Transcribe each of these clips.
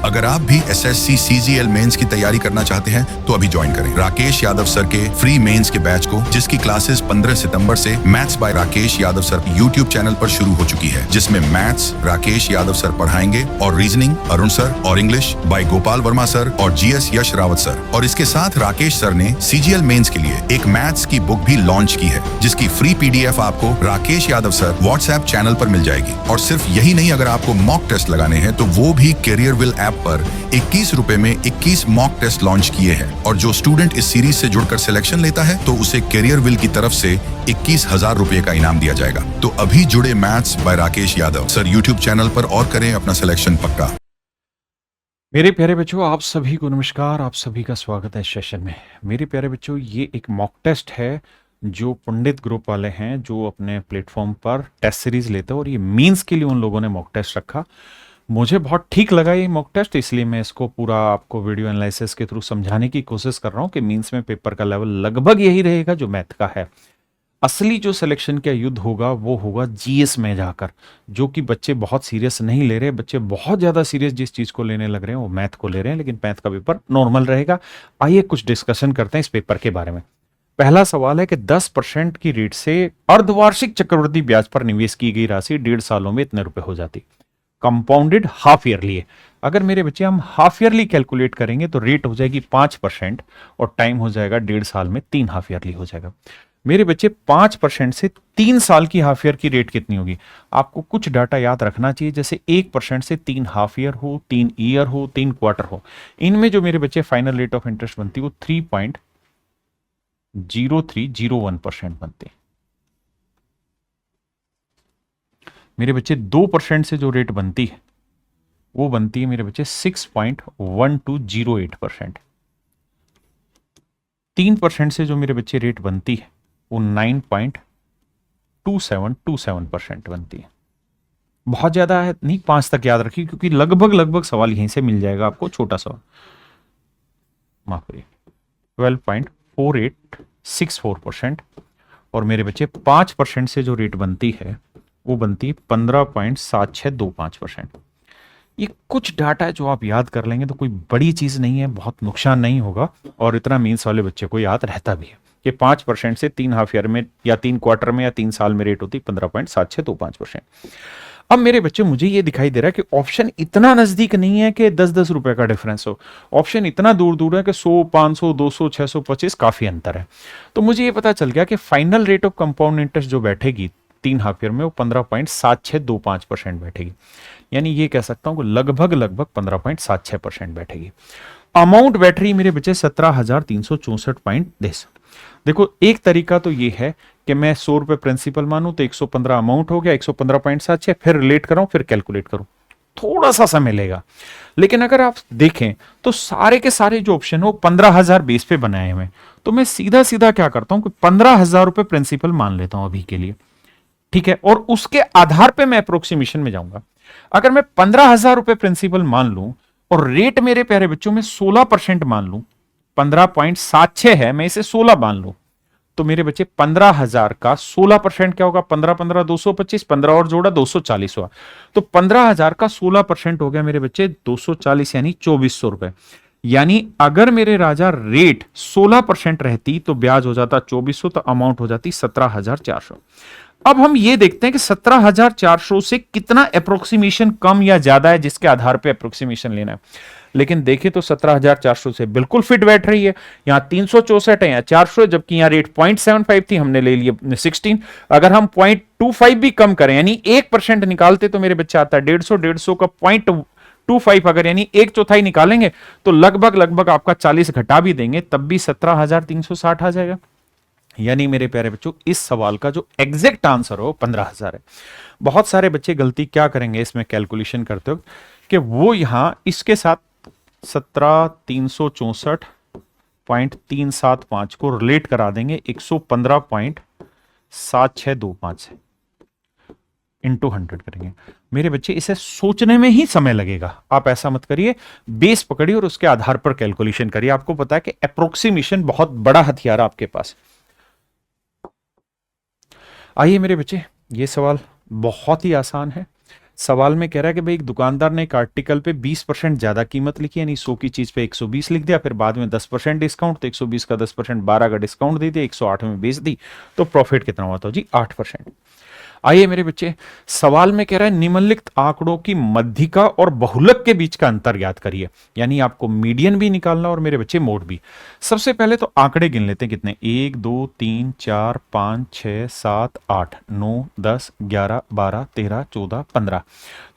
अगर आप भी SSC CGL मेंस की तैयारी करना चाहते हैं तो अभी ज्वाइन करें राकेश यादव सर के फ्री मेंस के बैच को, जिसकी क्लासेस 15 सितंबर से maths by Rakesh Yadav sir YouTube channel पर शुरू हो चुकी है, जिसमें मैथ्स राकेश यादव सर पढ़ाएंगे और रीजनिंग अरुण सर और English by Gopal Verma sir और GS यश रावत सर। और इसके साथ राकेश सर ने CGL मेंस के लिए एक मैथ्स की बुक भी लॉन्च की है, जिसकी फ्री PDF आपको Rakesh Yadav sir WhatsApp channel पर मिल जाएगी। और सिर्फ यही नहीं, अगर आपको मॉक टेस्ट लगाने हैं तो वो भी कैरियर विल ऐप पर 21 रुपए में 21 मॉक टेस्ट लॉन्च किए हैं। और जो स्टूडेंट इस सीरीज से जुड़कर सिलेक्शन लेता है तो उसे कैरियर विल की तरफ से 21,000 रुपए का इनाम दिया जाएगा। तो अभी जुड़े maths by Rakesh Yadav sir YouTube channel पर और करें अपना सिलेक्शन पक्का। मेरे प्यारे बच्चों, आप सभी को नमस्कार, आप सभी का स्वागत है इस सेशन में। मेरे प्यारे बच्चों, ये एक मॉक टेस्ट है जो पंडित ग्रुप वाले हैं, जो अपने प्लेटफॉर्म पर टेस्ट सीरीज लेते हैं, और ये मींस के लिए उन लोगों ने मॉक टेस्ट रखा। मुझे बहुत ठीक लगा ये मॉक टेस्ट, इसलिए मैं इसको पूरा आपको वीडियो एनालिसिस के थ्रू समझाने की कोशिश कर रहा हूँ कि मींस में पेपर का लेवल लगभग यही रहेगा जो मैथ का है। असली जो सिलेक्शन का युद्ध होगा वो होगा GS में जाकर, जो कि बच्चे बहुत सीरियस नहीं ले रहे। बच्चे बहुत ज़्यादा सीरियस जिस चीज़ को लेने लग रहे हैं वो मैथ को ले रहे हैं, लेकिन मैथ का पेपर नॉर्मल रहेगा। आइए कुछ डिस्कशन करते हैं इस पेपर के बारे में। पहला सवाल है कि 10% की रेट से अर्धवार्षिक चक्रवृद्धि ब्याज पर निवेश की गई राशि 1.5 सालों में इतने रुपए हो जाती। कंपाउंडेड हाफ ईयरली है। अगर मेरे बच्चे हम हाफ ईयरली कैलकुलेट करेंगे तो रेट हो जाएगी 5% और टाइम हो जाएगा 1.5 साल में 3 हाफ ईयरली हो जाएगा। मेरे बच्चे 5% से 3 साल की हाफ ईयर की रेट कितनी होगी? आपको कुछ डाटा याद रखना चाहिए, जैसे 1% से 3 हाफ ईयर हो, 3 ईयर हो, 3 क्वार्टर हो। इनमें जो मेरे बच्चे फाइनल रेट ऑफ इंटरेस्ट बनती है वो 3.0301% बनती है। मेरे बच्चे 2% से जो रेट बनती है वो बनती है मेरे बच्चे 6.1208%। 3% से जो मेरे बच्चे रेट बनती है वो 9.2727% बनती है। बहुत ज्यादा है नहीं, 5 तक याद रखिए, क्योंकि लगभग सवाल यहीं से मिल जाएगा आपको। छोटा सवाल, माफ करिए, 12.4864%। और मेरे बच्चे 5% से जो रेट बनती है वो बनती है 15.7625%। ये कुछ डाटा है जो आप याद कर लेंगे तो कोई बड़ी चीज नहीं है, बहुत नुकसान नहीं होगा, और इतना मीन्स वाले बच्चे को याद रहता भी है कि 5% से 3 हाफ ईयर में या 3 क्वार्टर में या 3 साल में रेट होती 15.7625%। अब मेरे बच्चे, मुझे ये दिखाई दे रहा है कि ऑप्शन इतना नजदीक नहीं है कि 10-10 रुपए का डिफरेंस हो। ऑप्शन इतना दूर दूर है कि 100, 500, 200, 625 काफी अंतर है। तो मुझे ये पता चल गया कि final rate of compound interest जो बैठेगी 3 हाफ ईयर में वो 15.7625% बैठेगी। यानी ये कह सकता हूं कि लगभग 15.76% बैठेगी। अमाउंट बैठ रही मेरे बच्चे 17,364.10। देखो, एक तरीका तो ये है कि मैं 100 रुपए प्रिंसिपल मानूं तो 115 अमाउंट हो गया, 115.76, फिर रिलेट कराऊं, फिर कैलकुलेट करूं, थोड़ा सा समय लेगा। लेकिन अगर आप देखें तो सारे के सारे जो ऑप्शन है वो 15,000 बेस पे बनाए हुए हैं। तो मैं सीधा सीधा क्या करता हूं कि 15,000 रुपए प्रिंसिपल मान लेता हूं अभी के लिए, ठीक है, और उसके आधार पे मैं अप्रोक्सीमेशन में जाऊंगा। अगर मैं 15,000 रुपए प्रिंसिपल मान लूं और रेट मेरे प्यारे बच्चों में 16% मान लूं, 15.76 है, मैं इसे 16 मान लूं, तो मेरे बच्चे 15,000 का 16% क्या होगा? 15 225, 15 और जोड़ा 240 हुआ। तो 15,000 का 16% हो गया मेरे बच्चे 240, यानी 2400 रुपए। यानी अगर मेरे राजा रेट 16% रहती तो ब्याज हो जाता 2400, तो अमाउंट हो जाती 17,400। अब हम ये देखते हैं कि 17,400 से कितना अप्रोक्सीमेशन कम या ज्यादा है, जिसके आधार पे अप्रोक्सीमेशन लेना है। लेकिन देखें तो 17,400 से बिल्कुल फिट बैठ रही है। यहां 364 है, यहां 400, जबकि यहां रेट 0.75 थी, हमने ले लिया 16। अगर हम 0.25 भी कम करें, यानी 1% निकालते तो मेरे बच्चे आता है 150 का 0.25, अगर यानी 1/4 निकालेंगे तो लगभग आपका 40 घटा भी देंगे तब भी 17,360 आ जाएगा। यानी मेरे प्यारे बच्चों, इस सवाल का जो एग्जैक्ट आंसर हो 15,000 है। बहुत सारे बच्चे गलती क्या करेंगे इसमें कैलकुलेशन करते हो कि वो यहां इसके साथ 17,364.375 को रिलेट करा देंगे 115.7625 से, इंटू 100 करेंगे। मेरे बच्चे, इसे सोचने में ही समय लगेगा, आप ऐसा मत करिए, बेस पकड़िए और उसके आधार पर कैलकुलेशन करिए। आपको पता है कि अप्रोक्सीमेशन बहुत बड़ा हथियार है आपके पास। आइए मेरे बच्चे, ये सवाल बहुत ही आसान है। सवाल में कह रहा है कि भाई एक दुकानदार ने एक आर्टिकल पे 20% ज्यादा कीमत लिखी, यानी 100 की चीज पे 120 लिख दिया, फिर बाद में 10% डिस्काउंट, तो 120 का 10% 12 का डिस्काउंट दे दिया, 108 में बेच दी, तो प्रॉफिट कितना हुआ था जी 8%। आइए मेरे बच्चे, सवाल में कह रहा है निम्नलिखित आंकड़ों की मध्यिका और बहुलक के बीच का अंतर ज्ञात करिए, यानी आपको मीडियन भी निकालना और मेरे बच्चे मोड भी। सबसे पहले तो आंकड़े गिन लेते हैं कितने, 1 2 3 4 5 6 7 8 9 10 11 12 13 14 15।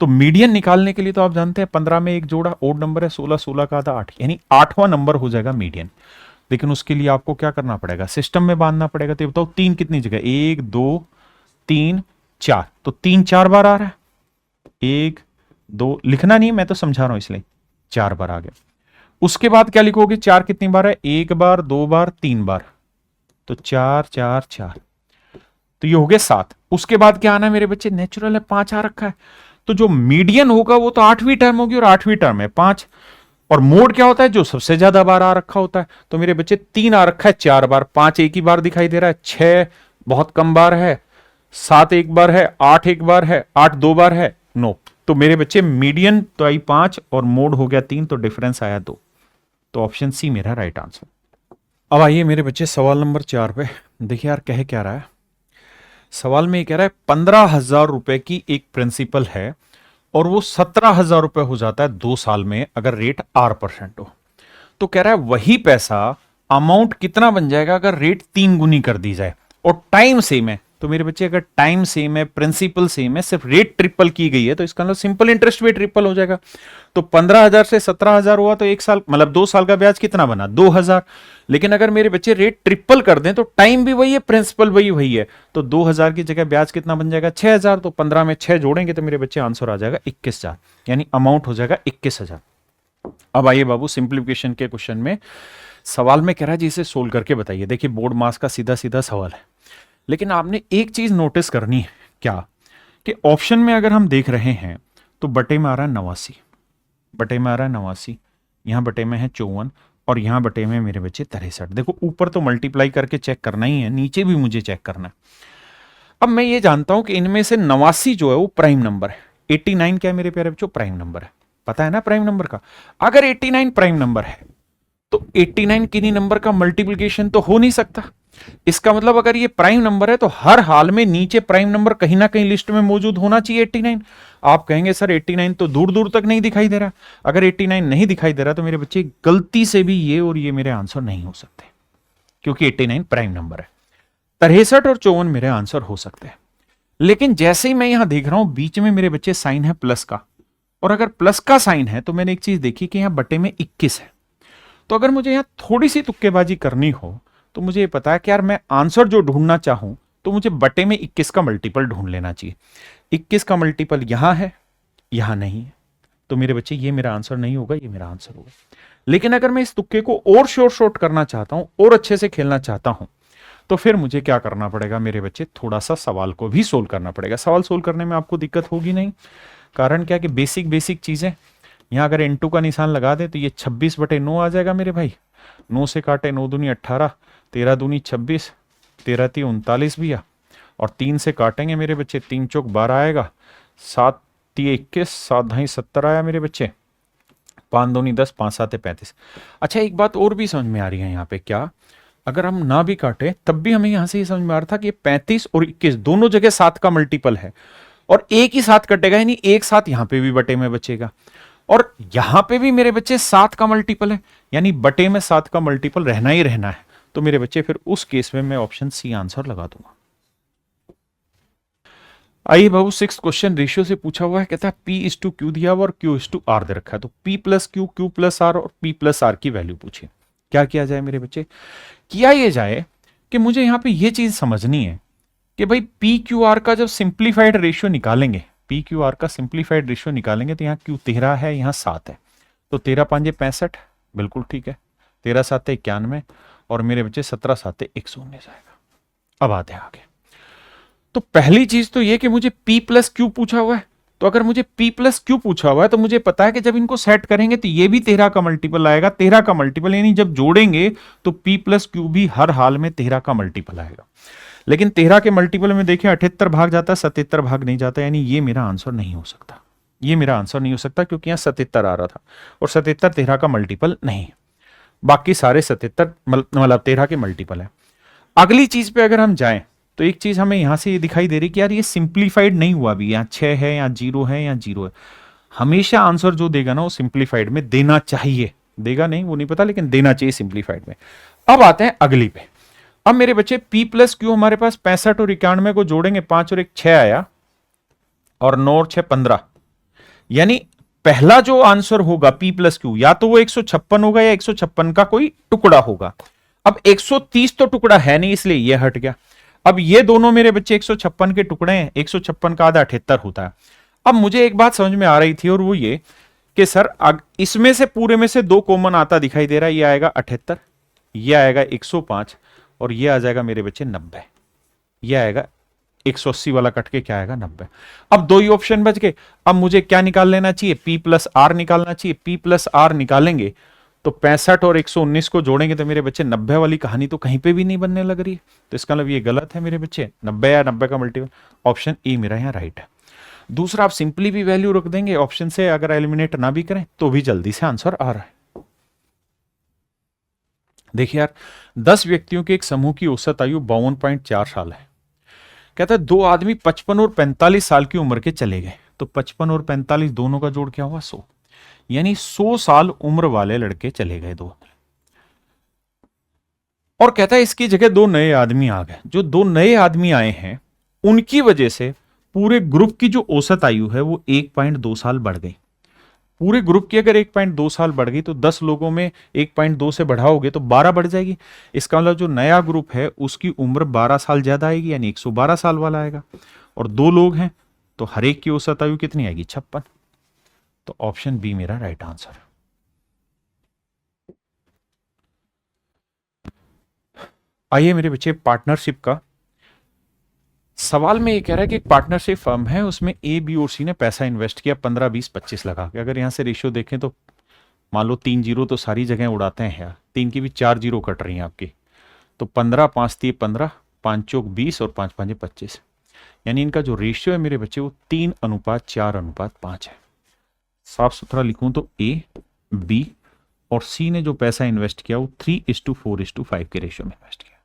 तो मीडियन निकालने के लिए तो आप जानते हैं 15 में एक जोड़ा ओड नंबर है, 16 16 का आधा 8, यानी 8वां नंबर हो जाएगा मीडियन। लेकिन उसके लिए आपको क्या करना पड़ेगा, सिस्टम में बांधना पड़ेगा। तो बताओ 3 कितनी जगह, 1 2 3 4, तो 3 4 बार आ रहा है, 1 2 लिखना नहीं, मैं तो समझा रहा हूं इसलिए 4 बार आ गया। उसके बाद क्या लिखोगे, 4 कितनी बार है, 1 बार 2 बार 3 बार, तो 4 4 4, तो ये हो गए 7। उसके बाद क्या आना है मेरे बच्चे, नेचुरल है 5 आ रखा है, तो जो मीडियन होगा वो तो 8वीं टर्म होगी, और 8वीं टर्म है 5। और मोड क्या होता है, जो सबसे ज्यादा बार आ रखा होता है। तो मेरे बच्चे 3 आ रखा है 4 बार, 5 एक ही बार दिखाई दे रहा है, 6 बहुत कम बार है, 7 एक बार है, 8 एक बार है, 8 2 बार है, 9। तो मेरे बच्चे मीडियन तो आई 5 और मोड हो गया 3, तो डिफरेंस आया 2। तो ऑप्शन सी मेरा राइट आंसर। अब आइए मेरे बच्चे सवाल नंबर 4 पे। देखिए यार कह क्या रहा है, सवाल में ये कह रहा है 15,000 रुपए की एक प्रिंसिपल है और वो 17,000 रुपए हो जाता है 2 साल में अगर रेट 8% हो। तो कह रहा है वही पैसा अमाउंट कितना बन जाएगा अगर रेट 3 गुनी कर दी जाए और टाइम सेम है। तो मेरे बच्चे अगर टाइम सेम है, प्रिंसिपल सेम है, सिर्फ रेट ट्रिपल की गई है, तो इसका मतलब सिंपल इंटरेस्ट भी ट्रिपल हो जाएगा। तो 15,000 से 17,000 हुआ, तो 1 साल मतलब 2 साल का ब्याज कितना बना, 2,000। लेकिन अगर मेरे बच्चे रेट ट्रिपल कर दें तो टाइम भी वही है, प्रिंसिपल वही है, तो 2,000 की जगह ब्याज कितना बन जाएगा, 6,000। तो 15 में 6 जोड़ेंगे तो मेरे बच्चे आंसर आ जाएगा 21,000, यानी अमाउंट हो जाएगा 21,000। अब आइए बाबू सिंप्लीफिकेशन के क्वेश्चन में, सवाल में कह रहा है जी इसे सोल्व करके बताइए। देखिए बोर्ड मास का सीधा सीधा सवाल है, लेकिन आपने एक चीज नोटिस करनी है, क्या कि ऑप्शन में अगर हम देख रहे हैं तो बटे में आ रहा है 89, बटे में आ रहा है 89, यहां बटे में है 54 और यहां बटे में मेरे बच्चे 63। देखो ऊपर तो मल्टीप्लाई करके चेक करना ही है, नीचे भी मुझे चेक करना है। अब मैं ये जानता हूं कि इनमें से 89 जो है वो प्राइम नंबर है, 89 क्या है मेरे प्यारे बच्चों, प्राइम नंबर है। पता है ना प्राइम नंबर का, अगर 89 प्राइम नंबर है तो 89 किन्हीं नंबर का मल्टीप्लिकेशन तो हो नहीं सकता। इसका मतलब अगर ये प्राइम नंबर है तो हर हाल में नीचे प्राइम नंबर कहीं ना कहीं लिस्ट में मौजूद होना चाहिए 89। आप कहेंगे सर 89 तो दूर दूर तक नहीं दिखाई दे रहा। अगर 89 नहीं दिखाई दे रहा तो मेरे बच्चे गलती से भी ये और ये मेरे आंसर नहीं हो सकते, क्योंकि 89 प्राइम नंबर है। 63 और 54 मेरे आंसर हो सकते हैं। लेकिन जैसे ही मैं यहां देख रहा हूं बीच में मेरे बच्चे साइन है प्लस का, और अगर प्लस का साइन है तो मैंने एक चीज देखी कि यहां बटे में 21 है। तो अगर मुझे यहां थोड़ी सी तुक्केबाजी करनी हो तो मुझे ये पता है कि यार मैं आंसर जो ढूंढना चाहूं तो मुझे बटे में 21 का मल्टीपल ढूंढ लेना चाहिए। 21 का मल्टीपल यहां है, यहां नहीं है, तो मेरे बच्चे ये मेरा आंसर नहीं होगा, ये मेरा आंसर होगा। लेकिन अगर मैं इस तुक्के को और शॉर्ट करना चाहता हूं और अच्छे से खेलना चाहता हूं तो फिर मुझे क्या करना पड़ेगा मेरे बच्चे, थोड़ा सा सवाल को भी सोल्व करना पड़ेगा। सवाल सोल्व करने में आपको दिक्कत होगी नहीं, कारण क्या कि बेसिक चीजें। यहां अगर N2 का निशान लगा दे तो ये 26/9 आ जाएगा मेरे भाई। 9 से काटे 9 दूनी 18, 13 दूनी 26, 13 × 39 भी आ, और 3 से काटेंगे मेरे बच्चे 3 चौक 12 आएगा, 7 × 21, 7 × 70 आया मेरे बच्चे, 5 दूनी 10, 5 7 35। अच्छा एक बात और भी समझ में आ रही है यहाँ पे, क्या अगर हम ना भी काटे तब भी हमें यहां से ये समझ में आ रहा था कि 35 और 21 दोनों जगह 7 का मल्टीपल है और एक ही साथ कटेगा, यानी एक साथ यहां पे भी बटे में बचेगा और यहां पे भी मेरे बच्चे 7 का मल्टीपल है, यानी बटे में 7 का मल्टीपल रहना ही रहना है। तो मेरे बच्चे फिर उस केस में मैं ऑप्शन सी आंसर लगा दूंगा। आइए बाबू 6th क्वेश्चन रेशियो से पूछा हुआ है, कहता है P/Q दिया हुआ और Q/R दे रखा है, तो P+Q, Q+R और P+R की वैल्यू पूछिए। क्या किया जाए मेरे बच्चे, किया ये जाए कि मुझे यहां पे ये चीज समझनी है कि भाई PQR का जब सिंप्लीफाइड रेशियो निकालेंगे, PQR का सिंप्लीफाइड रेशियो निकालेंगे तो यहाँ Q 13 है, यहाँ 7 है, तो 13 × 5 = 65, बिल्कुल ठीक है, 13 × 7 = 91 और मेरे बच्चे 17 × 7 = 119 आएगा। अब आते हैं आगे। तो पहली चीज तो ये कि मुझे P+Q पूछा हुआ है, तो अगर मुझे P+Q पूछा हुआ है तो मुझे पता है कि जब इनको सेट करेंगे तो ये भी 13 का मल्टीपल आएगा, 13 का मल्टीपल, यानी जब जोड़ेंगे तो P+Q भी हर हाल में 13 का मल्टीपल आएगा। लेकिन 13 के मल्टीपल में देखिए 78 भाग जाता है, 77 भाग नहीं जाता, यानी ये मेरा आंसर नहीं हो सकता। ये मेरा आंसर नहीं हो सकता क्योंकि यहां 77 आ रहा था और 77 13 का मल्टीपल नहीं है, बाकी सारे 77 मतलब 13 के मल्टीपल है। अगली चीज पे अगर हम जाएं तो एक चीज हमें यहां से ये दिखाई दे रही कि यार ये सिंप्लीफाइड नहीं हुआ भी, यहाँ 6 है, यहाँ 0 है, यहाँ 0 है। हमेशा आंसर जो देगा ना वो सिंप्लीफाइड में देना चाहिए, देगा नहीं वो नहीं पता, लेकिन देना चाहिए सिंप्लीफाइड में। अब आते हैं अगली पे। अब मेरे बच्चे p प्लस क्यू हमारे पास 65 और 91 को जोड़ेंगे, 5 और 1 6 आया, और 9 और 6 15, यानी पहला जो आंसर होगा p प्लस क्यू या तो वो 156 होगा या 156 का कोई टुकड़ा होगा। अब 130 तो टुकड़ा है नहीं, इसलिए ये हट गया। अब ये दोनों मेरे बच्चे 156 के टुकड़े हैं, 156 का आधा 78 होता है। अब मुझे एक बात समझ में आ रही थी और वो ये कि सर इसमें से पूरे में से 2 कॉमन आता दिखाई दे रहा है, ये आएगा 78, ये आएगा 105 और ये आ जाएगा मेरे बच्चे 90, ये आएगा 180 वाला कट के क्या आएगा 90। अब 2 ही ऑप्शन बच गए। अब मुझे क्या निकाल लेना चाहिए, p प्लस आर निकालना चाहिए। p प्लस आर निकालेंगे तो 65 और 119 को जोड़ेंगे तो मेरे बच्चे 90 वाली कहानी तो कहीं पे भी नहीं बनने लग रही है, तो इसका मतलब ये गलत है मेरे बच्चे। 90 या 90 का मल्टीपल, ऑप्शन ए मेरा यहाँ राइट है। दूसरा, आप सिंपली भी वैल्यू रख देंगे ऑप्शन से, अगर एलिमिनेट ना भी करें तो भी जल्दी से आंसर आ रहा है। देखिए यार, 10 व्यक्तियों के एक समूह की औसत आयु 52.4 साल है। कहता है 2 आदमी 55 और 45 साल की उम्र के चले गए, तो 55 और 45 दोनों का जोड़ क्या हुआ 100, यानी 100 साल उम्र वाले लड़के चले गए 2। और कहता है इसकी जगह 2 नए आदमी आ गए। जो 2 नए आदमी आए हैं उनकी वजह से पूरे ग्रुप की जो औसत आयु है वो 1.2 साल बढ़ गई। पूरे ग्रुप की अगर 1.2 साल बढ़ गई तो 10 लोगों में 1.2 से बढ़ाओगे तो 12 बढ़ जाएगी। इसका मतलब जो नया ग्रुप है उसकी उम्र 12 साल ज्यादा आएगी, यानी 112 साल वाला आएगा। और 2 लोग हैं तो हर एक की औसत आयु कितनी आएगी 56। तो ऑप्शन बी मेरा राइट आंसर है। आइए मेरे बच्चे, पार्टनरशिप का सवाल में ये कह रहा है कि एक पार्टनरशिप फर्म है, उसमें ए बी और सी ने पैसा इन्वेस्ट किया 15 20 25 लगा के। अगर यहां से रेशियो देखें तो मान लो 3 जीरो तो सारी जगह उड़ाते हैं यार, 3 की भी 4 जीरो कट रही हैं आपकी, तो 15 5 3 15 5 चौक 20 और 5 5 25, यानी इनका जो रेशियो है मेरे बच्चे वो 3:4:5 है। साफ सुथरा लिखूं तो ए बी और सी ने जो पैसा इन्वेस्ट किया वो 3:4:5 के रेशियो में इन्वेस्ट किया।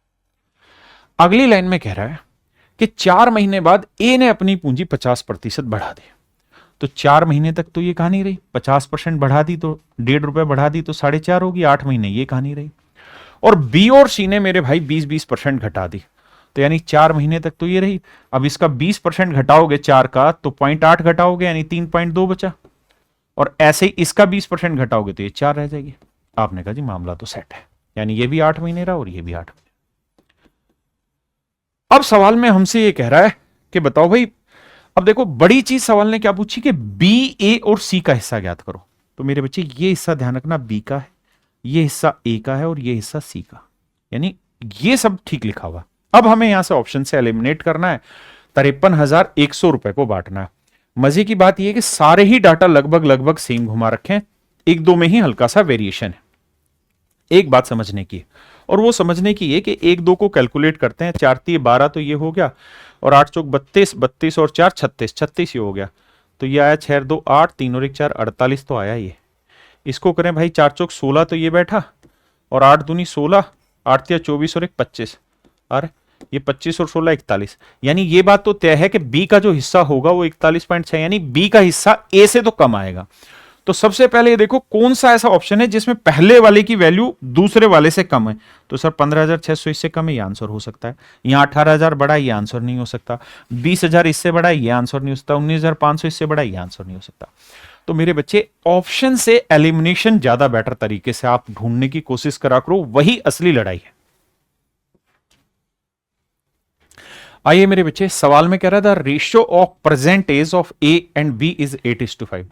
अगली लाइन में कह रहा है कि 4 महीने बाद ए ने अपनी पूंजी 50% बढ़ा दी। तो 4 महीने तक तो ये कहानी रही, 50% बढ़ा दी तो ₹1.5 बढ़ा दी तो 4.5 होगी, 8 महीने ये कहानी रही। और बी और सी ने मेरे भाई 20% घटा दी, तो यानी 4 महीने तक तो ये रही। अब इसका 20% घटाओगे 4 का तो 0.8 घटाओगे, यानी 3.2 बचा। और ऐसे ही इसका 20% घटाओगे तो ये 4 रह जाएगी। आपने कहा जी मामला तो सेट है, यानी ये भी 8 महीने रहा और ये भी 8 महीने। अब सवाल में हमसे ये कह रहा है कि बताओ भाई, अब देखो बड़ी चीज सवाल ने क्या पूछी कि बी, ए और सी का हिस्सा ज्ञात करो। तो मेरे बच्चे ये हिस्सा ध्यान रखना बी का है, ये हिस्सा ए का है और ये हिस्सा सी का, यानी ये सब ठीक लिखा हुआ। अब हमें यहां से ऑप्शन से एलिमिनेट करना है, 53,100 रुपए को बांटना है। मजे की बात यह कि सारे ही डाटा लगभग सेम घुमा रखे हैं, 1-2 में ही हल्का सा वेरिएशन है। एक बात समझने की, और वो समझने की है कि 1-2 को कैलकुलेट करते हैं, 4-3 12 तो ये हो गया, और 8 चौक 32, 32 और 4 36, 36 ये हो गया। तो ये आया 6 2 8, 3 और 1 4, 48 तो आया ये। इसको करें भाई 4 चौक 16 तो ये बैठा, और 8 दूनी 16, 8 तिया 24 और 1 25, अरे ये 25 और 16 41, यानी ये बात तो तय है कि बी का जो हिस्सा होगा वो 41.6, यानी बी का हिस्सा ए से तो कम आएगा। तो सबसे पहले ये देखो कौन सा ऐसा ऑप्शन है जिसमें पहले वाले की वैल्यू दूसरे वाले से कम है। तो सर 15,600 इससे कम है, ये आंसर हो सकता है। यहाँ 18,000 बड़ा है, ये आंसर नहीं हो सकता। 20,000 इससे बड़ा है, ये आंसर नहीं हो सकता। 19,500 इससे बड़ा है, ये आंसर नहीं हो सकता। तो मेरे बच्चे ऑप्शन से एलिमिनेशन ज्यादा बेटर तरीके से आप ढूंढने की कोशिश करा करो, वही असली लड़ाई है। आइए मेरे बच्चे, सवाल में कह रहा था ratio of present age of A and B is 8:5।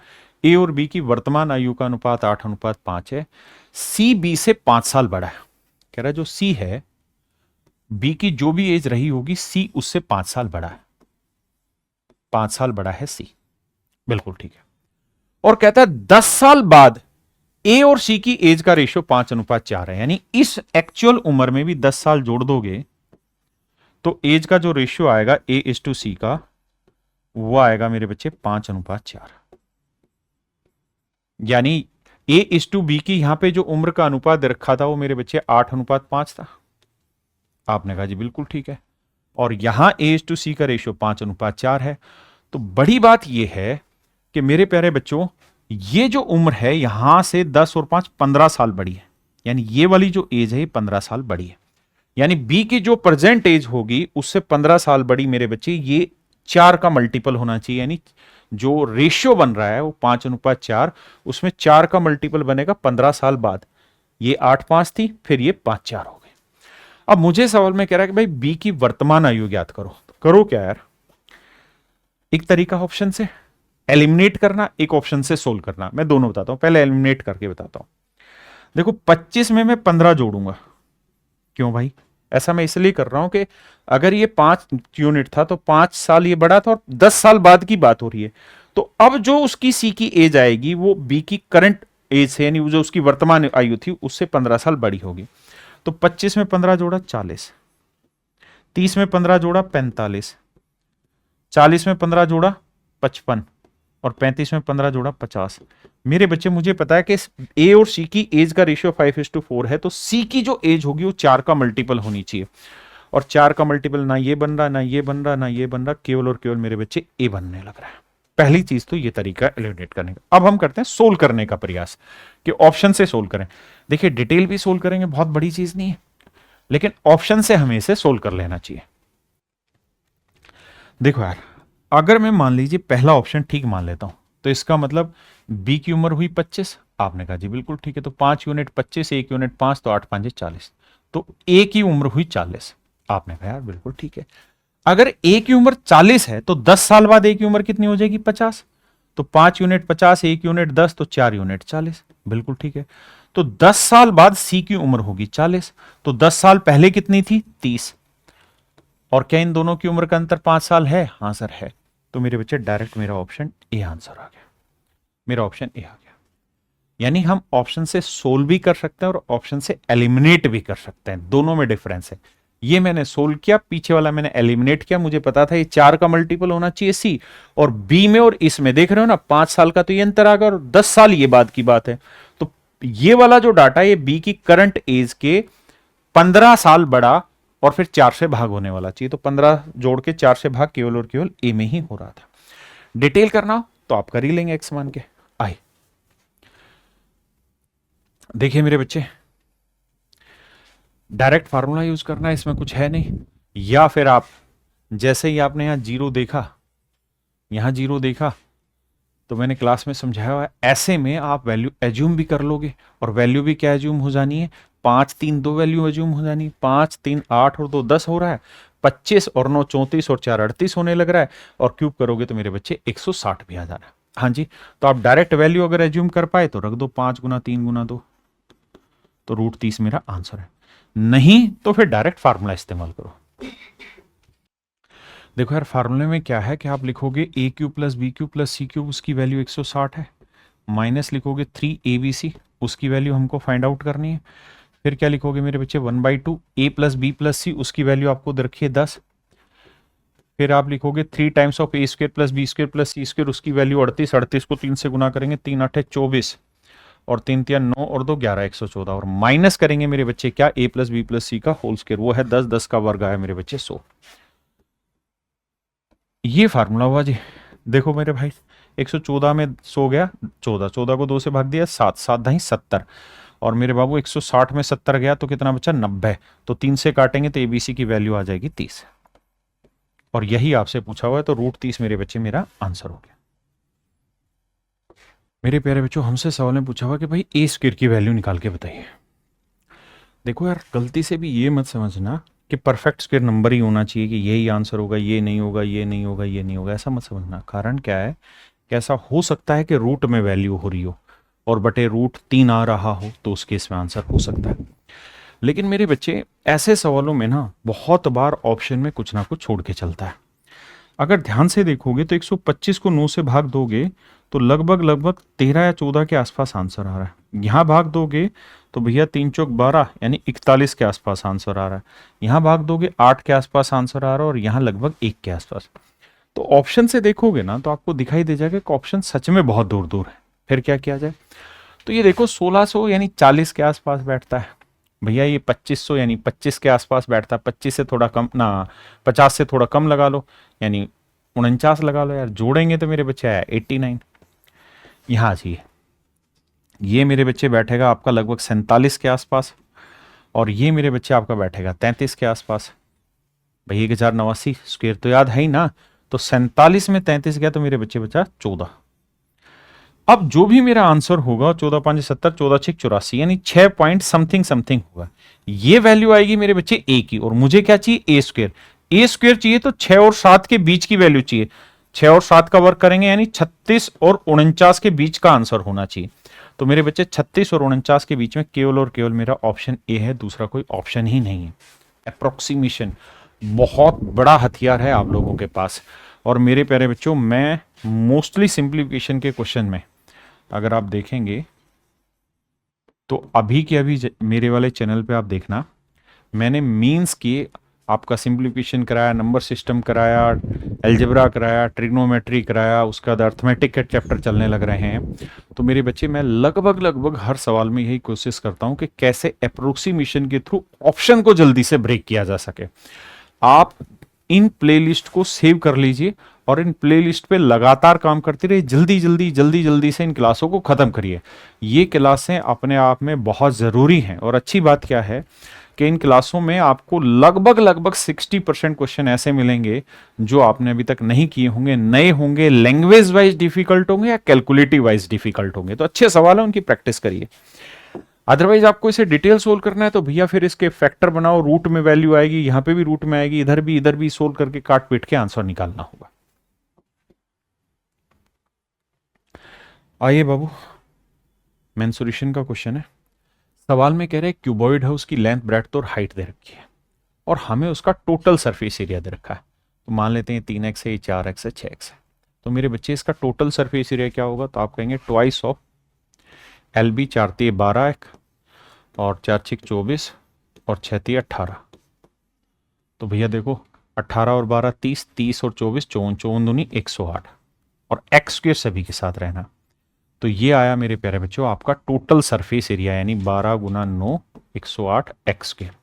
A और बी की वर्तमान आयु का अनुपात 8:5 है। सी बी से 5 साल बड़ा है। कह रहा है जो सी है, बी की जो भी एज रही होगी सी उससे 5 साल बड़ा है। 5 साल बड़ा है सी, बिल्कुल ठीक है। और कहता है 10 साल बाद ए और सी की एज का रेशियो 5:4 है, यानी इस एक्चुअल उम्र में भी 10 साल जोड़ दोगे तो एज का जो रेशियो आएगा A/C का, वो आएगा मेरे बच्चे 5:4। यानी A/B की यहां पे जो उम्र का अनुपात रखा था वो मेरे बच्चे 8:5 था। आपने कहा जी बिल्कुल ठीक है। और यहां A/C का रेशियो 5:4 है। तो बड़ी बात यह है कि मेरे प्यारे बच्चों, ये जो उम्र है यहां से 10 और 5 15 साल बड़ी है। यानी ये वाली जो एज है 15 साल बड़ी है। यानी बी की जो प्रेजेंट एज होगी उससे 15 साल बड़ी मेरे बच्चे, ये 4 का मल्टीपल होना चाहिए। यानी जो रेशियो बन रहा है वो 5:4, उसमें 4 का मल्टीपल बनेगा 15 साल बाद। ये 8:5 थी, फिर ये 5:4 हो गई। अब मुझे सवाल में कह रहा है कि भाई बी की वर्तमान आयु ज्ञात करो। तो करो क्या यार, एक तरीका ऑप्शन से एलिमिनेट करना, एक ऑप्शन से सोल्व करना। मैं दोनों बताता हूं, पहले एलिमिनेट करके बताता हूं। देखो 25 में मैं 15 जोड़ूंगा। क्यों भाई? ऐसा मैं इसलिए कर रहा हूं कि अगर ये 5 यूनिट था तो 5 साल ये बड़ा था और 10 साल बाद की बात हो रही है। तो अब जो उसकी सी की एज आएगी वो बी की करंट एज से, यानी जो उसकी वर्तमान आयु थी उससे 15 साल बड़ी होगी। तो 25 में 15 जोड़ा 40, 30 में 15 जोड़ा 45, 40 में 15 जोड़ा 55 और 35 में 15 जोड़ा 50। मेरे बच्चे मुझे पता है कि ए और सी की एज का रेशियो 5:4 है, तो सी की जो एज होगी वो 4 का मल्टीपल होनी चाहिए। और 4 का मल्टीपल ना ये बन रहा, ना ये बन रहा, ना ये बन रहा, केवल और केवल मेरे बच्चे ए बनने लग रहा है। पहली चीज तो ये तरीका एलिमिनेट करने का। अब हम करते हैं सोल्व करने का प्रयास कि ऑप्शन से सोल्व करें। देखिए डिटेल भी सोल्व करेंगे, बहुत बड़ी चीज नहीं है, लेकिन ऑप्शन से हमें इसे सोल्व कर लेना चाहिए। देखो यार, अगर मैं मान लीजिए पहला ऑप्शन ठीक मान लेता हूं, तो इसका मतलब बी की उम्र हुई 25। आपने कहा जी बिल्कुल ठीक है। तो 5 यूनिट 25, 1 यूनिट 5, तो 8 5 40। तो ए की उम्र हुई 40। आपने कहा यार बिल्कुल ठीक है। अगर ए की उम्र 40 है तो 10 साल बाद ए की उम्र कितनी हो जाएगी? 50। तो 5 यूनिट 50, 1 यूनिट 10, तो 4 यूनिट 40। बिल्कुल ठीक है। तो 10 साल बाद सी की उम्र होगी 40। तो 10 साल पहले कितनी थी? 30। और क्या इन दोनों की उम्र का अंतर 5 साल है? हाँ सर है। तो मेरे बच्चे डायरेक्ट मेरा ऑप्शन ए आंसर आ गया। मेरा ऑप्शन ए आ गया। यानी हम ऑप्शन से सोल्व भी कर सकते हैं और ऑप्शन से एलिमिनेट भी कर सकते हैं, दोनों में डिफरेंस है। ये मैंने सोल्व किया, पीछे वाला मैंने एलिमिनेट किया। मुझे पता था ये 4 का मल्टीपल होना चाहिए सी, और बी में और इसमें देख रहे हो ना 5 साल का तो ये अंतर आ गया, और 10 साल ये बात की बात है। तो ये वाला जो डाटा ये बी की करंट एज के 15 साल बड़ा और फिर 4 से भाग होने वाला चाहिए। तो 15 जोड़ के 4 से भाग केवल और केवल ए में ही हो रहा था। डिटेल करना हो तो आप कर ही लेंगे एक्स मान के। आए देखिए मेरे बच्चे, डायरेक्ट फार्मूला यूज करना है, इसमें कुछ है नहीं। या फिर आप जैसे ही आपने यहां जीरो देखा, यहां जीरो देखा, तो मैंने क्लास में समझाया हुआ है, ऐसे में आप वैल्यू एज्यूम भी कर लोगे। और वैल्यू भी क्या एज्यूम हो जानी है? 5 3 2 वैल्यू एज्यूम हो जानी है। 5 3 8 और 2 10 हो रहा है। 25 और 9 34 और 4 38 होने लग रहा है। और क्यूब करोगे तो मेरे बच्चे 160 भी आ जा रहा है। हाँ जी, तो आप डायरेक्ट वैल्यू अगर एज्यूम कर पाए तो रख दो 5 गुना 3 गुना 2, तो √30 मेरा आंसर है। नहीं तो फिर डायरेक्ट फार्मूला इस्तेमाल करो। देखो यार, फार्मूले में क्या है कि आप लिखोगे A cube plus B cube plus C cube, उसकी वैल्यू 160 है, माइनस लिखोगे 3abc, उसकी वैल्यू हमको फाइंड आउट करनी है। फिर क्या लिखोगे मेरे बच्चे? 1/2 ए प्लस बी प्लस सी, उसकी वैल्यू आपको दे रखी है 10। फिर आप लिखोगे 3 times of A square plus B square plus C square, उसकी वैल्यू 38। 38 को 3 से गुना करेंगे, 3 8 24 और 3 3 9 और 2 11 114। और माइनस करेंगे मेरे बच्चे क्या? ए प्लस बी प्लस सी का होल स्क्वायर, वो है 10। 10 का वर्ग आया मेरे बच्चे 100। ये फार्मूला हुआ जी। देखो मेरे भाई, 114 में 100 गया 14, 14 को 2 से भाग दिया 7, 7 ढाई 70। और मेरे बाबू 160 में 70 गया तो कितना बचा? 90। तो 3 से काटेंगे तो एबीसी की वैल्यू आ जाएगी 30। और यही आपसे पूछा हुआ है, तो √30 मेरे बच्चे मेरा आंसर हो गया। मेरे प्यारे बच्चों, हमसे सवाल में पूछा हुआ कि भाई ए स्क्वायर की वैल्यू निकाल के बताइए। देखो यार, गलती से भी ये मत समझना कि परफेक्ट स्क्वायर नंबर ही होना चाहिए, कि यही आंसर होगा, ये नहीं होगा, ये नहीं होगा, ये नहीं होगा, ऐसा मत समझना। कारण क्या है कि ऐसा हो सकता है कि रूट में वैल्यू हो रही हो और बटे √3 आ रहा हो, तो उस केस में आंसर हो सकता है। लेकिन मेरे बच्चे, ऐसे सवालों में ना बहुत बार ऑप्शन में कुछ ना कुछ छोड़ के चलता है। अगर ध्यान से देखोगे तो 125 को 9 से भाग दोगे तो लगभग लगभग 13 या 14 के आसपास आंसर आ रहा है। यहां भाग दोगे तो भैया 3 चौक 12 यानी 41 के आसपास आंसर आ रहा है। यहां भाग दोगे 8 के आसपास आंसर आ रहा है और यहां लगभग 1 के आसपास। तो ऑप्शन से देखोगे ना तो आपको दिखाई दे जाएगा कि ऑप्शन सच में बहुत दूर दूर है। फिर क्या किया जाए? तो ये देखो 1600 यानी 40 के आसपास बैठता है भैया, ये 2500 यानी 25 के आसपास बैठता है। 25 से थोड़ा कम ना, 50 से थोड़ा कम लगा लो यानी 49 लगा लो यार, जोड़ेंगे तो मेरे बच्चे आया 89। यहाँ चाहिए ये मेरे बच्चे बैठेगा आपका लगभग 47 के आसपास और ये मेरे बच्चे आपका बैठेगा 33 के आसपास। भाई 1089 स्क्वायर तो याद है ही ना, तो 47 में 33 गया तो मेरे बच्चे बचा 14। अब जो भी मेरा आंसर होगा 14 5 70 14 6 84 यानी 6 पॉइंट समथिंग समथिंग होगा। ये वैल्यू आएगी मेरे बच्चे ए की, और मुझे क्या चाहिए? ए स्क्वायर। ए स्क्वायर चाहिए तो 6 और 7 के बीच की वैल्यू चाहिए। 6 और 7 का वर्क करेंगे यानी 36 और 49 के बीच का आंसर होना चाहिए। तो मेरे बच्चे 36 और 49 के बीच में केवल और केवल मेरा ऑप्शन ए है, दूसरा कोई ऑप्शन ही नहीं है। अप्रोक्सीमेशन बहुत बड़ा हथियार है आप लोगों के पास। और मेरे प्यारे बच्चों, मैं मोस्टली सिंप्लीफिकेशन के क्वेश्चन में अगर आप देखेंगे तो अभी के अभी मेरे वाले चैनल पे आप देखना, मैंने मीन्स की आपका सिंप्लीफिकेशन कराया, नंबर सिस्टम कराया, अलजेब्रा कराया, ट्रिग्नोमेट्री कराया, उसके बाद अर्थमेटिक के चैप्टर चलने लग रहे हैं। तो मेरे बच्चे मैं लगभग लगभग हर सवाल में यही कोशिश करता हूं कि कैसे अप्रोक्सीमेशन के थ्रू ऑप्शन को जल्दी से ब्रेक किया जा सके। आप इन प्लेलिस्ट को सेव कर लीजिए और इन प्लेलिस्ट पे लगातार काम करते रहिए। जल्दी जल्दी जल्दी जल्दी से इन क्लासों को खत्म करिए। ये क्लासें अपने आप में बहुत जरूरी हैं। और अच्छी बात क्या है कि इन क्लासों में आपको लगभग लगभग 60% क्वेश्चन ऐसे मिलेंगे जो आपने अभी तक नहीं किए होंगे, नए होंगे, लैंग्वेज वाइज डिफिकल्ट होंगे या कैलकुलेटिव वाइज डिफिकल्ट होंगे। तो अच्छे सवाल है, उनकी प्रैक्टिस करिए। अदरवाइज आपको इसे डिटेल सोल्व करना है तो भैया फिर इसके फैक्टर बनाओ, रूट में वैल्यू आएगी, यहां पे भी रूट में आएगी, इधर भी सोल्व करके काट पीट के आंसर निकालना होगा। आइए बाबू, मेंसुरेशन का क्वेश्चन है। सवाल में कह रहे हैं क्यूबॉइड है, उसकी लेंथ, ब्रेड्थ और हाइट दे रखी है और हमें उसका टोटल सरफेस एरिया दे रखा है। तो मान लेते हैं 3x है, 4x है, 6x है। तो मेरे बच्चे इसका टोटल सरफेस एरिया क्या होगा? तो आप कहेंगे ट्वाइस ऑफ LB, 4 3 12 और 4 6 24 और 6 3 18। तो भैया देखो 18 और 12 30, 30 और 24 54, 54 दूनी 108 और एक्स स्क्वायर सभी के साथ रहना। तो ये आया मेरे प्यारे बच्चों आपका टोटल सरफेस एरिया, यानी 12 गुना 9 108 एक्स स्क्वायर।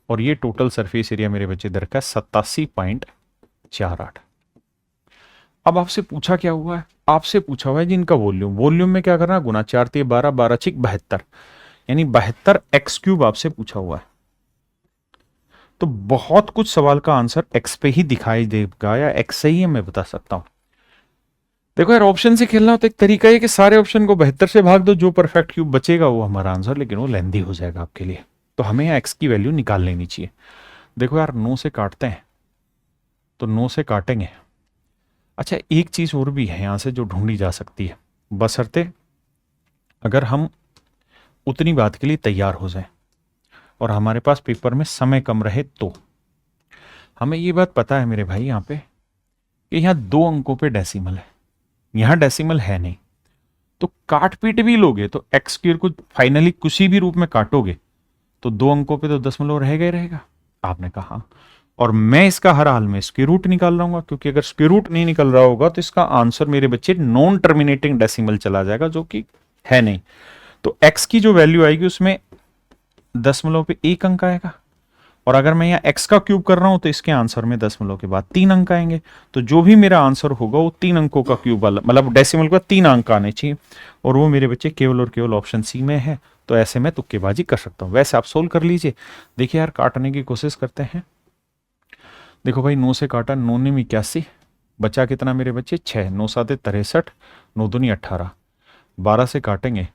और ये टोटल सरफेस एरिया मेरे बच्चे दर का 87.48। अब आपसे पूछा क्या हुआ है? आपसे पूछा हुआ है जी इनका वॉल्यूम। वॉल्यूम में क्या करना? गुना 4 3 12 12 6 72 यानी 72 एक्स क्यूब आपसे पूछा हुआ है। तो बहुत कुछ सवाल का आंसर एक्स पे ही दिखाई देगा या एक्स से ही मैं बता सकता हूं। देखो यार, ऑप्शन से खेलना हो तो एक तरीका है कि सारे ऑप्शन को 72 से भाग दो, जो परफेक्ट क्यूब बचेगा वो हमारा आंसर, लेकिन वो लेंदी हो जाएगा आपके लिए। तो हमें यहाँ एक्स की वैल्यू निकाल लेनी चाहिए। देखो यार 9 से काटते हैं तो 9 से काटेंगे। अच्छा, एक चीज और भी है यहां से जो ढूंढी जा सकती है, बशर्ते अगर हम उतनी बात के लिए तैयार हो जाए और हमारे पास पेपर में समय कम रहे। तो हमें ये बात पता है मेरे भाई यहाँ पे कि यहाँ 2 अंकों पे डेसिमल है, यहां डेसिमल है नहीं। तो काट पीट भी लोगे तो एक्स स्क्वायर को फाइनली किसी भी रूप में काटोगे तो 2 अंकों पे तो दशमलव रहेगा ही रहेगा। आपने कहा, और मैं इसका हर हाल में स्क्वायर रूट निकाल रहा हूँ, क्योंकि अगर स्क्वायर रूट नहीं निकल रहा होगा तो इसका आंसर मेरे बच्चे नॉन टर्मिनेटिंग डेसिमल चला जाएगा, जो कि है नहीं। तो एक्स की जो वैल्यू आएगी उसमें दशमलव पे 1 अंक आएगा, और अगर मैं यहाँ x का क्यूब कर रहा हूं तो इसके आंसर में दशमलव के बाद 3 अंक आएंगे। तो जो भी मेरा आंसर होगा वो 3 अंकों का क्यूब वाला, मतलब डेसिमल का 3 अंक आने चाहिए, और वो मेरे बच्चे केवल और केवल ऑप्शन सी में है। तो ऐसे में तुक्केबाजी कर सकता हूं। वैसे आप सोल्व कर लीजिए। देखिए यार, काटने की कोशिश करते हैं। देखो भाई 9 से काटा, 9 ने 81, बचा कितना मेरे बच्चे? 6, 9 7 63, 9 दूनी 18। 12 से काटेंगे,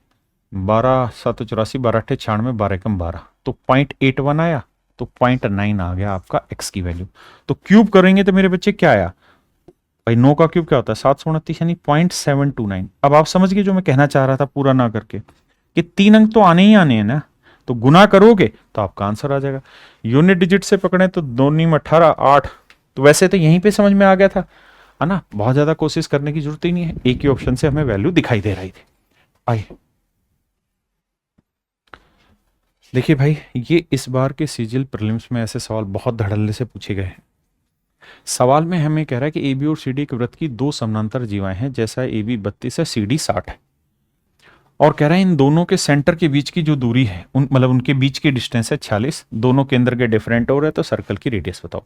12 7 84, 12 8 96, 12 कम 12, तो 0.81 आया। तो 0.9 आ गया आपका x की वैल्यू। तो क्यूब करेंगे तो मेरे बच्चे क्या आया भाई? 9 का क्यूब क्या होता है? 729 यानी 0.729। अब आप समझ गए जो मैं कहना चाह रहा था पूरा ना करके, कि 3 अंक तो आने ही आने हैं ना, तो गुना करोगे तो आपका आंसर आ जाएगा। यूनिट डिजिट से पकड़े तो 2 नीम 18 8, तो वैसे तो यहीं पे समझ में आ गया था। है ना, बहुत ज्यादा कोशिश करने की जरूरत ही नहीं है, एक ही ऑप्शन से हमें वैल्यू दिखाई दे रही थी। आइए देखिए भाई, ये इस बार के सीजीएल प्रीलिम्स में ऐसे सवाल बहुत धड़ल्ले से पूछे गए हैं। सवाल में हमें कह रहा है कि AB और CD एक वृत्त की दो समानांतर जीवाएं हैं, जैसा AB 32 है, CD 60 है, और कह रहा है इन दोनों के सेंटर के बीच की जो दूरी है, मतलब उनके बीच की डिस्टेंस है 46, दोनों केंद्र के डिफरेंट हो रहे हैं, तो सर्कल की रेडियस बताओ।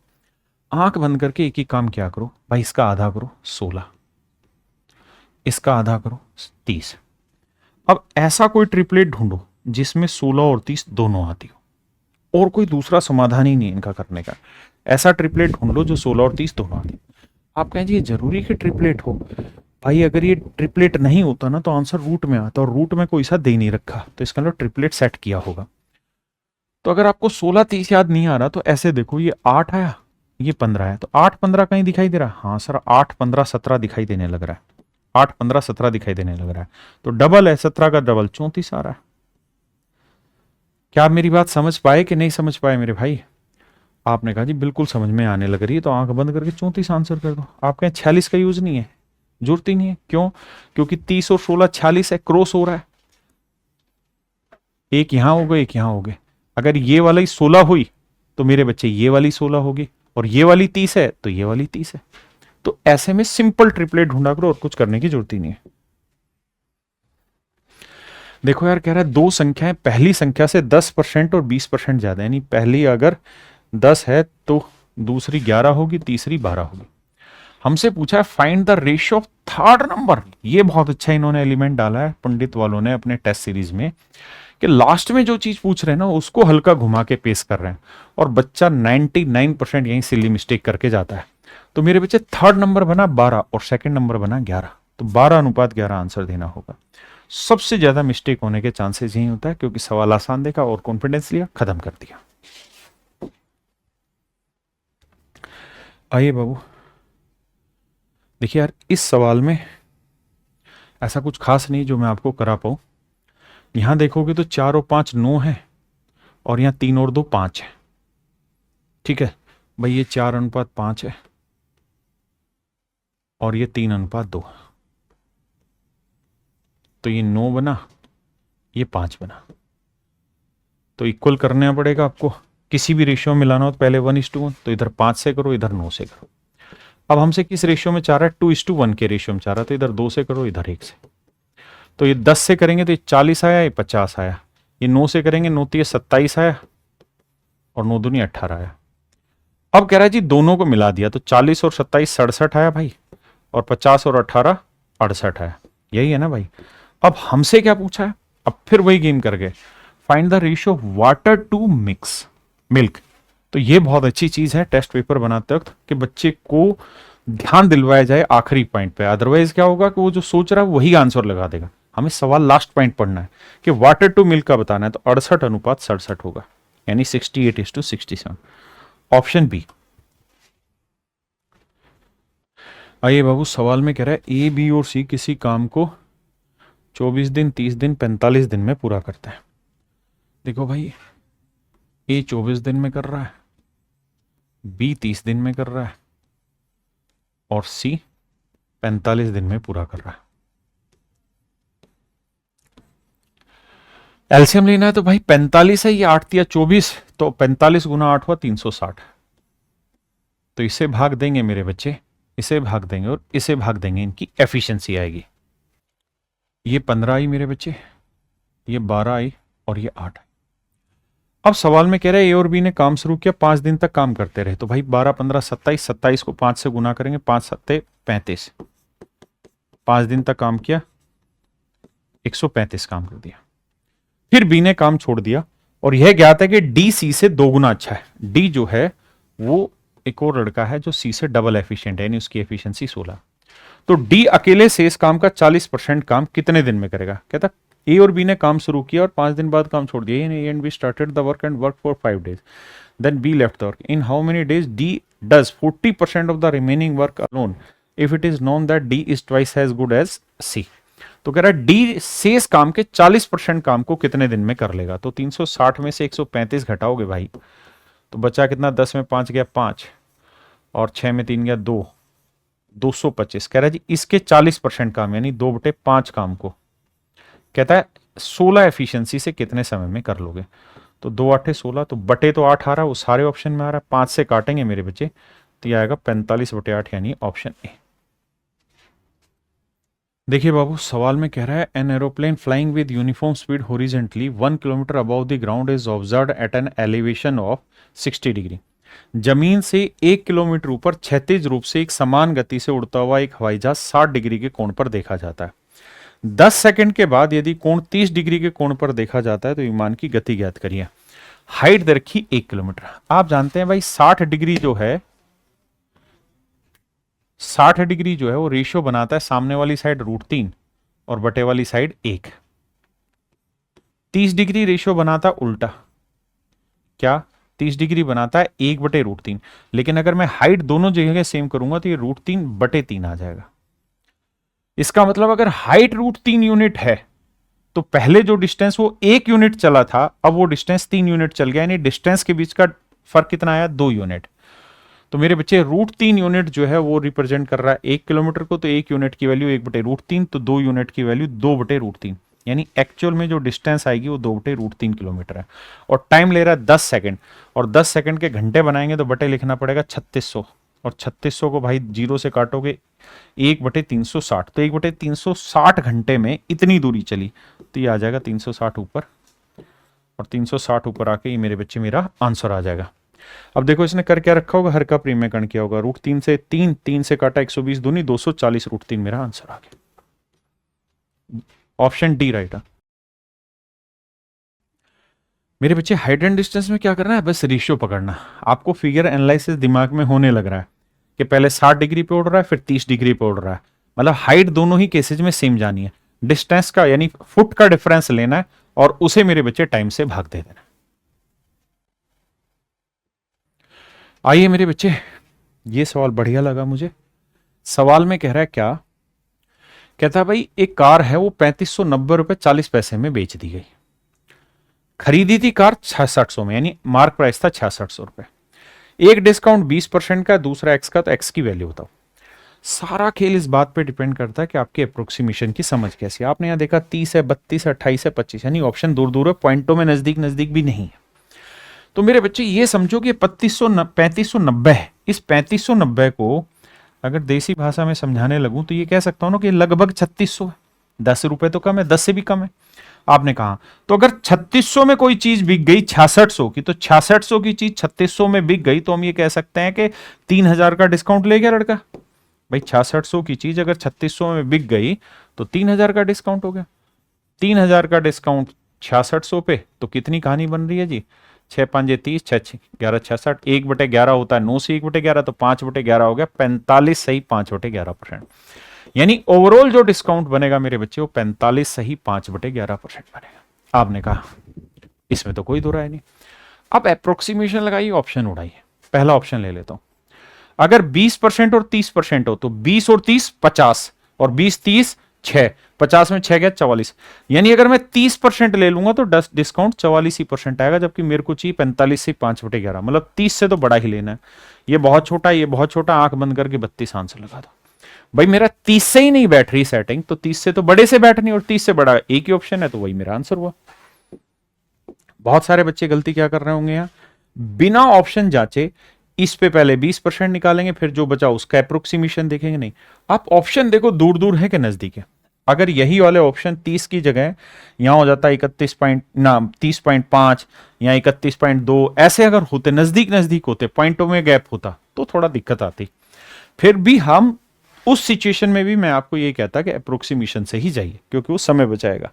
आंख बंद करके एक ही काम क्या करो भाई, इसका आधा करो 16, इसका आधा करो 30। अब ऐसा कोई ट्रिपलेट ढूंढो जिसमें 16 और 30 दोनों आती हो, और कोई दूसरा समाधान ही नहीं इनका करने का। ऐसा ट्रिपलेट ढूंढ लो जो 16 और 30 दोनों आती। आप कहें जी ये जरूरी कि ट्रिपलेट हो? भाई अगर ये ट्रिपलेट नहीं होता ना तो आंसर रूट में आता, और रूट में कोई सा दे नहीं रखा, तो इसका मतलब ट्रिपलेट सेट किया होगा। तो अगर आपको 16 30 याद नहीं आ रहा तो ऐसे देखो, ये 8 आया, ये 15 आया, तो 8 15 कहीं दिखाई दे रहा है? हाँ सर, 8 15 17 दिखाई देने लग रहा है, 8 15 17 दिखाई देने लग रहा है, तो डबल है, 17 का डबल 34 आ रहा है। क्या आप मेरी बात समझ पाए कि नहीं समझ पाए मेरे भाई? आपने कहा जी बिल्कुल समझ में आने लग रही है, तो आंख बंद करके 34 आंसर कर दो। आप कहें 46 का यूज नहीं है, जरूरत ही नहीं है। क्यों? क्योंकि 30 और 16 46 है, क्रॉस हो रहा है, एक यहां हो गए एक यहां हो गए। अगर ये वाली 16 हुई तो मेरे बच्चे ये वाली 16 होगी, और ये वाली 30 है तो ये वाली 30 है। तो ऐसे में सिंपल ट्रिपलेट ढूंढा करो, और कुछ करने की जरूरत ही नहीं है। देखो यार, कह रहा है दो संख्याएं पहली संख्या से 10% और 20% ज्यादा, यानी पहली अगर 10 है तो दूसरी 11 होगी, तीसरी 12 होगी। हमसे पूछा है find the ratio of third number. ये बहुत अच्छा इन्होंने एलिमेंट डाला है पंडित वालों ने अपने टेस्ट सीरीज में, कि लास्ट में जो चीज पूछ रहे हैं ना उसको हल्का घुमा के पेश कर रहे हैं, और बच्चा 99% यहीं सिली मिस्टेक करके जाता है। तो मेरे बच्चे थर्ड नंबर बना 12 और सेकंड नंबर बना 11, तो 12:11 आंसर देना होगा। सबसे ज्यादा मिस्टेक होने के चांसेस यही होता है, क्योंकि सवाल आसान देखा और कॉन्फिडेंस लिया, खत्म कर दिया। आइए बाबू, देखिए यार, इस सवाल में ऐसा कुछ खास नहीं जो मैं आपको करा पाऊं। यहां देखोगे तो 4 और 5 9 है, और यहां 3 और 2 5 है। ठीक है भाई, ये 4:5 है, और ये 3:2, तो ये 9 बना, ये 5 बना। तो इक्वल करना पड़ेगा आपको, किसी भी रेशियो में मिलाना हो तो पहले 1:1, तो इधर 5 से करो, इधर 9 से करो। अब हमसे किस रेशियो में चाह रहा है? 2:1 के रेशियो में चाह रहा है, तो इधर 2 से करो, इधर 1 से। तो ये 10 से करेंगे तो ये 40 आया, ये 50 आया। ये 9 से करेंगे, 9 तो ये 27 आया, और 9 दूनी 18 आया। अब कह रहा है जी दोनों को मिला दिया, तो 40 और 27 67 आया भाई, और 50 और 18 68 आया। यही है ना भाई? अब हमसे क्या पूछा है? अब फिर वही गेम कर गए, find the ratio of water to mix milk. तो ये बहुत अच्छी चीज है टेस्ट पेपर बनाते वक्त, कि बच्चे को ध्यान दिलवाया जाए आखिरी पॉइंट पे, अदरवाइज क्या होगा कि वो जो सोच रहा है वही आंसर लगा देगा। हमें सवाल लास्ट पॉइंट पढ़ना है कि वाटर टू मिल्क का बताना है, तो 68:67 होगा, यानी 68:67, ऑप्शन बी। आइए बाबू, सवाल में कह रहा है ए, बी और सी किसी काम को 24 दिन, 30 दिन, 45 दिन में पूरा करता है। देखो भाई, ए 24 दिन में कर रहा है, बी 30 दिन में कर रहा है, और सी 45 दिन में पूरा कर रहा है। एलसीएम लेना है तो भाई 45 है, ये 8 या 24, तो 45 गुना 8 हुआ 360। तो इसे भाग देंगे मेरे बच्चे, इसे भाग देंगे और इसे भाग देंगे, इनकी एफिशिएंसी आएगी। ये 15 आई मेरे बच्चे, ये 12 आई, और ये 8 आई। अब सवाल में कह रहे हैं ए और बी ने काम शुरू किया, 5 दिन तक काम करते रहे। तो भाई 12 15 27, 27 को 5 से गुना करेंगे, 5 7 35, 5 दिन तक काम किया, 135 काम कर दिया। फिर बी ने काम छोड़ दिया, और यह ज्ञात है कि डी सी से 2 गुना अच्छा है। डी जो है वो एक और लड़का है जो सी से डबल एफिशिएंट है, यानी उसकी एफिशिएंसी 16। तो डी अकेले से इस काम का 40% काम कितने दिन में करेगा? कहता ए और बी ने काम शुरू किया और 5 दिन बाद काम छोड़ दिया, यानी A and B started the work and work for 5 days, then B left the work. In how many days D does 40% of the remaining work alone if it is known that D is twice as good as C. तो कह रहा है D शेष काम के 40% काम को कितने दिन में कर लेगा? तो 360 में से 135 घटाओगे भाई, तो बचा कितना? 10 में 5 गया 5, और 6 में 3 गया 2, 225 कह रहा है जी इसके 40% काम यानी 2/5 काम को कहता है 16 एफिशिएंसी से कितने समय में कर लोगे। तो 2 8 16 तो बटे तो 8 आ रहा है, वो सारे ऑप्शन में आ रहा है, 5 से काटेंगे मेरे बच्चे तो ये आएगा 45/8 यानी ऑप्शन ए। देखिए बाबू सवाल में कह रहा है an aeroplane flying with uniform speed horizontally 1 kilometre above the ground is observed eight an elevation of 60 degree. जमीन से 1 किलोमीटर ऊपर क्षैतिज रूप से एक समान गति से उड़ता हुआ एक हवाई जहाज 60 डिग्री के कोण पर देखा जाता है। 10 सेकंड के बाद यदि कोण 30 डिग्री के कोण पर देखा जाता है तो विमान की गति ज्ञात करिए। हाइट दे रखी 1 किलोमीटर। आप जानते हैं भाई 60 डिग्री जो है 60 डिग्री जो है वो रेशियो बनाता है सामने वाली साइड √3 और बटे वाली साइड 1। 30 डिग्री रेशियो बनाता उल्टा, क्या 30 डिग्री बनाता है 1/√3। लेकिन अगर मैं हाइट दोनों जगह सेम करूंगा तो ये √3/3 आ जाएगा। इसका मतलब अगर हाइट √3 यूनिट है तो पहले जो डिस्टेंस वो 1 यूनिट चला था अब वो डिस्टेंस 3 यूनिट चल गया, यानी डिस्टेंस के बीच का फर्क कितना आया 2 यूनिट। तो मेरे बच्चे √3 यूनिट जो है वो रिप्रेजेंट कर रहा है 1 किलोमीटर को, तो 1 यूनिट की वैल्यू 1/√3, तो 2 यूनिट की वैल्यू 2/√3, यानी एक्चुअल में जो डिस्टेंस आएगी वो 2/√3 किलोमीटर है। और टाइम ले रहा है 10 सेकंड, और 10 सेकंड के घंटे बनाएंगे तो बटे लिखना पड़ेगा 3600, और 3600 को भाई 0 से काटोगे 1/360, तो 1/360 घंटे में इतनी दूरी चली, तो ये आ जाएगा 360 ऊपर, और 360 ऊपर आके ये मेरे बच्चे मेरा आंसर आ जाएगा। अब देखो इसने कर क्या रखा होगा, हर का प्रीमिय कण किया होगा, √3 से 3 से काटा 120 दूनी 240 √3 मेरा आंसर आ गया। ऑप्शन डी राइट है। मेरे बच्चे हाइट एंड डिस्टेंस में क्या करना है, बस रेशियो पकड़ना। आपको फिगर एनालिसिस दिमाग में होने लग रहा है कि पहले 60 डिग्री पे उड़ रहा है फिर 30 डिग्री पे उड़ रहा है, मतलब हाइट दोनों ही केसेज में सेम जानी है, डिस्टेंस का यानी फुट का डिफरेंस लेना है और उसे मेरे बच्चे टाइम से भाग दे देना। आइए मेरे बच्चे, ये सवाल बढ़िया लगा मुझे। सवाल में कह रहा है क्या, कहता है भाई एक कार है वो 3590 रुपए 40 पैसे में बेच दी गई। खरीदी थी कार 6600 में, यानी मार्क प्राइस था 6600 रुपए। एक डिस्काउंट 20% का, दूसरा एक्स का, तो एक्स की वैल्यू बताओ। सारा खेल इस बात पे डिपेंड करता है कि आपके अप्रोक्सीमेशन की समझ कैसी है। आपने यहां देखा 30 है, 32 है, 28 है, 25, यानी ऑप्शन दूर दूर है, पॉइंटों में नजदीक नजदीक भी नहीं है। तो मेरे बच्चे ये समझो कि 3590 है। इस 3590 को अगर देसी भाषा में समझाने लगूं तो ये कह सकता हूं ना कि लगभग 3600 है, 10 रुपए तो कम है, 10 से भी कम है। आपने कहा तो अगर 3600 में कोई चीज बिक गई 6600 की, तो 6600 की चीज 3600 में बिक गई, तो हम ये कह सकते हैं कि 3000 का डिस्काउंट ले गया लड़का। भाई 6600 की चीज अगर 3600 में बिक गई तो 3000 का डिस्काउंट हो गया। 3000 का डिस्काउंट 6600 पे, तो कितनी कहानी बन रही है जी, 6 5 30, 6 11 66, 1/11 होता है 9 से 1/11, तो 5/11 हो गया 45 सही 5/11%। यानी ओवरऑल जो डिस्काउंट बनेगा मेरे बच्चे वो 45 सही 5/11% बनेगा। आपने कहा इसमें तो कोई दो राय नहीं। अब अप्रोक्सीमेशन लगाइए, ऑप्शन उड़ाइए। पहला ऑप्शन ले लेता हूं, अगर 20% और 30% हो तो 20 और 30 50, और 20 30 6, 50 में 6 गया 44, यानी अगर मैं 30% ले लूंगा तो डिस्काउंट 44% आएगा, जबकि मेरे को चाहिए 45 से 5/11, मतलब 30 से तो बड़ा ही लेना है। ये बहुत छोटा, ये बहुत छोटा, आंख बंद करके 32 आंसर लगा दो। भाई मेरा 30 से ही नहीं बैठ रही सेटिंग, तो 30 से तो बड़े से बैठनी, और 30 से बड़ा एक ही ऑप्शन है, तो वही मेरा आंसर हुआ। बहुत सारे बच्चे गलती क्या कर रहे होंगे यहां, बिना ऑप्शन जांचे इस पे पहले 20% निकालेंगे, फिर जो बचा उसका अप्रोक्सीमेशन देखेंगे। नहीं, आप ऑप्शन देखो दूर दूर है कि नजदीक है। अगर यही वाले ऑप्शन 30 की जगह यहां हो जाता 30.5 या 31.2, ऐसे अगर होते नजदीक नजदीक होते, पॉइंटों में गैप होता, तो थोड़ा दिक्कत आती। फिर भी हम उस सिचुएशन में भी मैं आपको ये कहता कि अप्रोक्सीमेशन से ही जाइए, क्योंकि वो समय बचाएगा।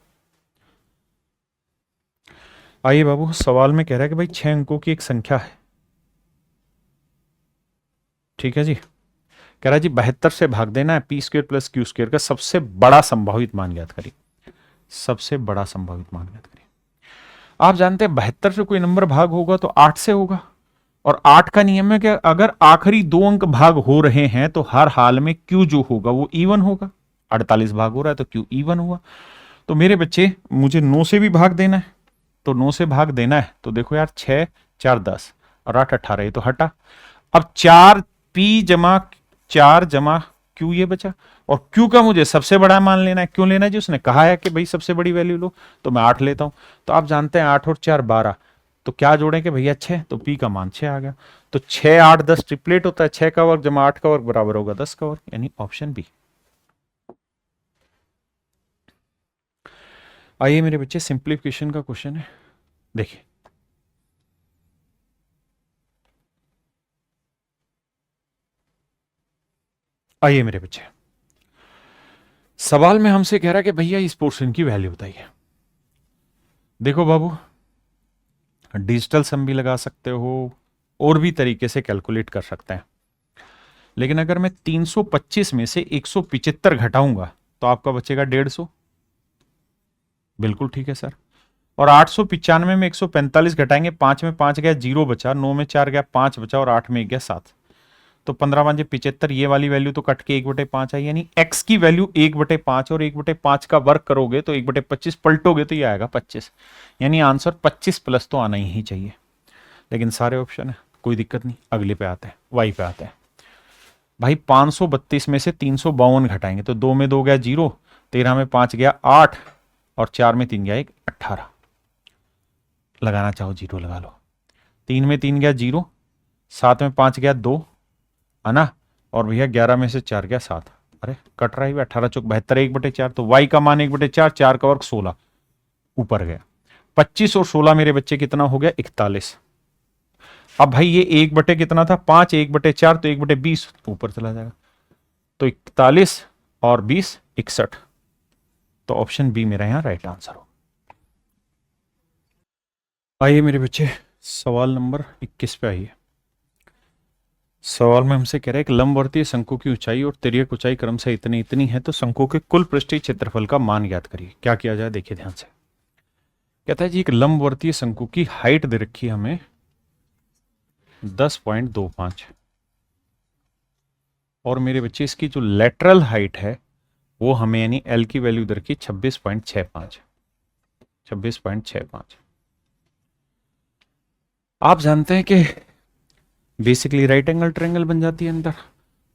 आइए बाबू, सवाल में कह रहा है कि भाई 6 अंकों की एक संख्या है, ठीक है जी। कह रहा है जी 72 से भाग देना है, p² + q² का सबसे बड़ा संभावित मान ज्ञात करिए। सबसे बड़ा संभावित मान ज्ञात करिए। आप जानते हैं 72 से कोई नंबर भाग होगा तो 8 से होगा, और 8 का नियम है कि अगर आखिरी 2 अंक भाग हो रहे हैं तो हर हाल में q जो होगा वो इवन होगा। 48 भाग हो रहा है तो q इवन हुआ। तो मेरे बच्चे मुझे 9 से भी भाग देना है, तो 9 से भाग देना है तो देखो यार 6 4 10 और 8 18, ये तो हटा। अब 4 p जमा 4 जमा क्यू ये बचा, और क्यू का मुझे सबसे बड़ा मान लेना है। क्यों लेना है जी? उसने कहा है कि भाई सबसे बड़ी वैल्यू लो, तो मैं 8 लेता हूं। तो आप जानते हैं 8 और 4 12, तो क्या जोड़ेंगे भैया 6, तो पी का मान 6 आ गया। तो 6 8 10 ट्रिपलेट होता है, 6 का वर्ग जमा 8 का वर्ग बराबर होगा 10 का वर्ग, यानी ऑप्शन बी। आइए मेरे बच्चे, सिंप्लीफिकेशन का क्वेश्चन है, देखिए। आइए मेरे बच्चे, सवाल में हमसे कह रहा है कि भैया इस पोर्शन की वैल्यू बताइए। देखो बाबू, डिजिटल सम भी लगा सकते हो और भी तरीके से कैलकुलेट कर सकते हैं, लेकिन अगर मैं 325 में से 175 घटाऊंगा तो आपका बचेगा 150। बिल्कुल ठीक है सर। और 895 में 145 घटाएंगे, 5 में 5 गया 0 बचा, 9 में 4 गया 5 बचा, और 8 में 1 गया 7, तो 15 5 75, ये वाली वैल्यू तो कट के 1/5 आई, यानी x की वैल्यू 1/5, और 1/5 का वर्क करोगे तो 1/25 पलटोगे तो ये आएगा 25, यानी आंसर 25 प्लस तो आना ही चाहिए। लेकिन सारे ऑप्शन है, कोई दिक्कत नहीं। अगले पे आते हैं, वाई पे आते हैं। भाई 532 में से 352 घटाएंगे तो 2 में 2 गया 0, 13 में 5 गया 8, और 4 में 3 गया 1, 18। लगाना चाहो 0 लगा लो। 3 में 3 गया 0, 7 में 5 गया 2, है ना, और भैया 11 में से 4 गया 7। अरे कट रहा है, 18 चौक 72, 1/4, तो y का मान 1/4, 4 का वर्ग 16, ऊपर गया 25, और 16 मेरे बच्चे कितना हो गया 41। अब भाई ये 1 कितना था 5, 1/4 तो 1/20 ऊपर चला जाएगा, तो 41 और 20 61, तो ऑप्शन बी मेरा यहां राइट आंसर हो। आइए मेरे बच्चे, सवाल नंबर 21 पे आइए। सवाल में हमसे कह रहा है कि लंबवर्तीय शंकु की ऊंचाई और तिर्यक ऊंचाई क्रमशः इतनी इतनी है, तो शंकु के कुल पृष्ठीय क्षेत्रफल का मान ज्ञात करिए। क्या किया जाए, देखिए ध्यान से। कहता है जी एक लंबवर्तीय शंकु की हाइट दे रखी है हमें 10.25, और मेरे बच्चे इसकी जो लेटरल हाइट है वो हमें यानी एल की वैल्यू दे रखी 26.65। आप जानते हैं कि बेसिकली राइट एंगल ट्रायंगल बन जाती है अंदर,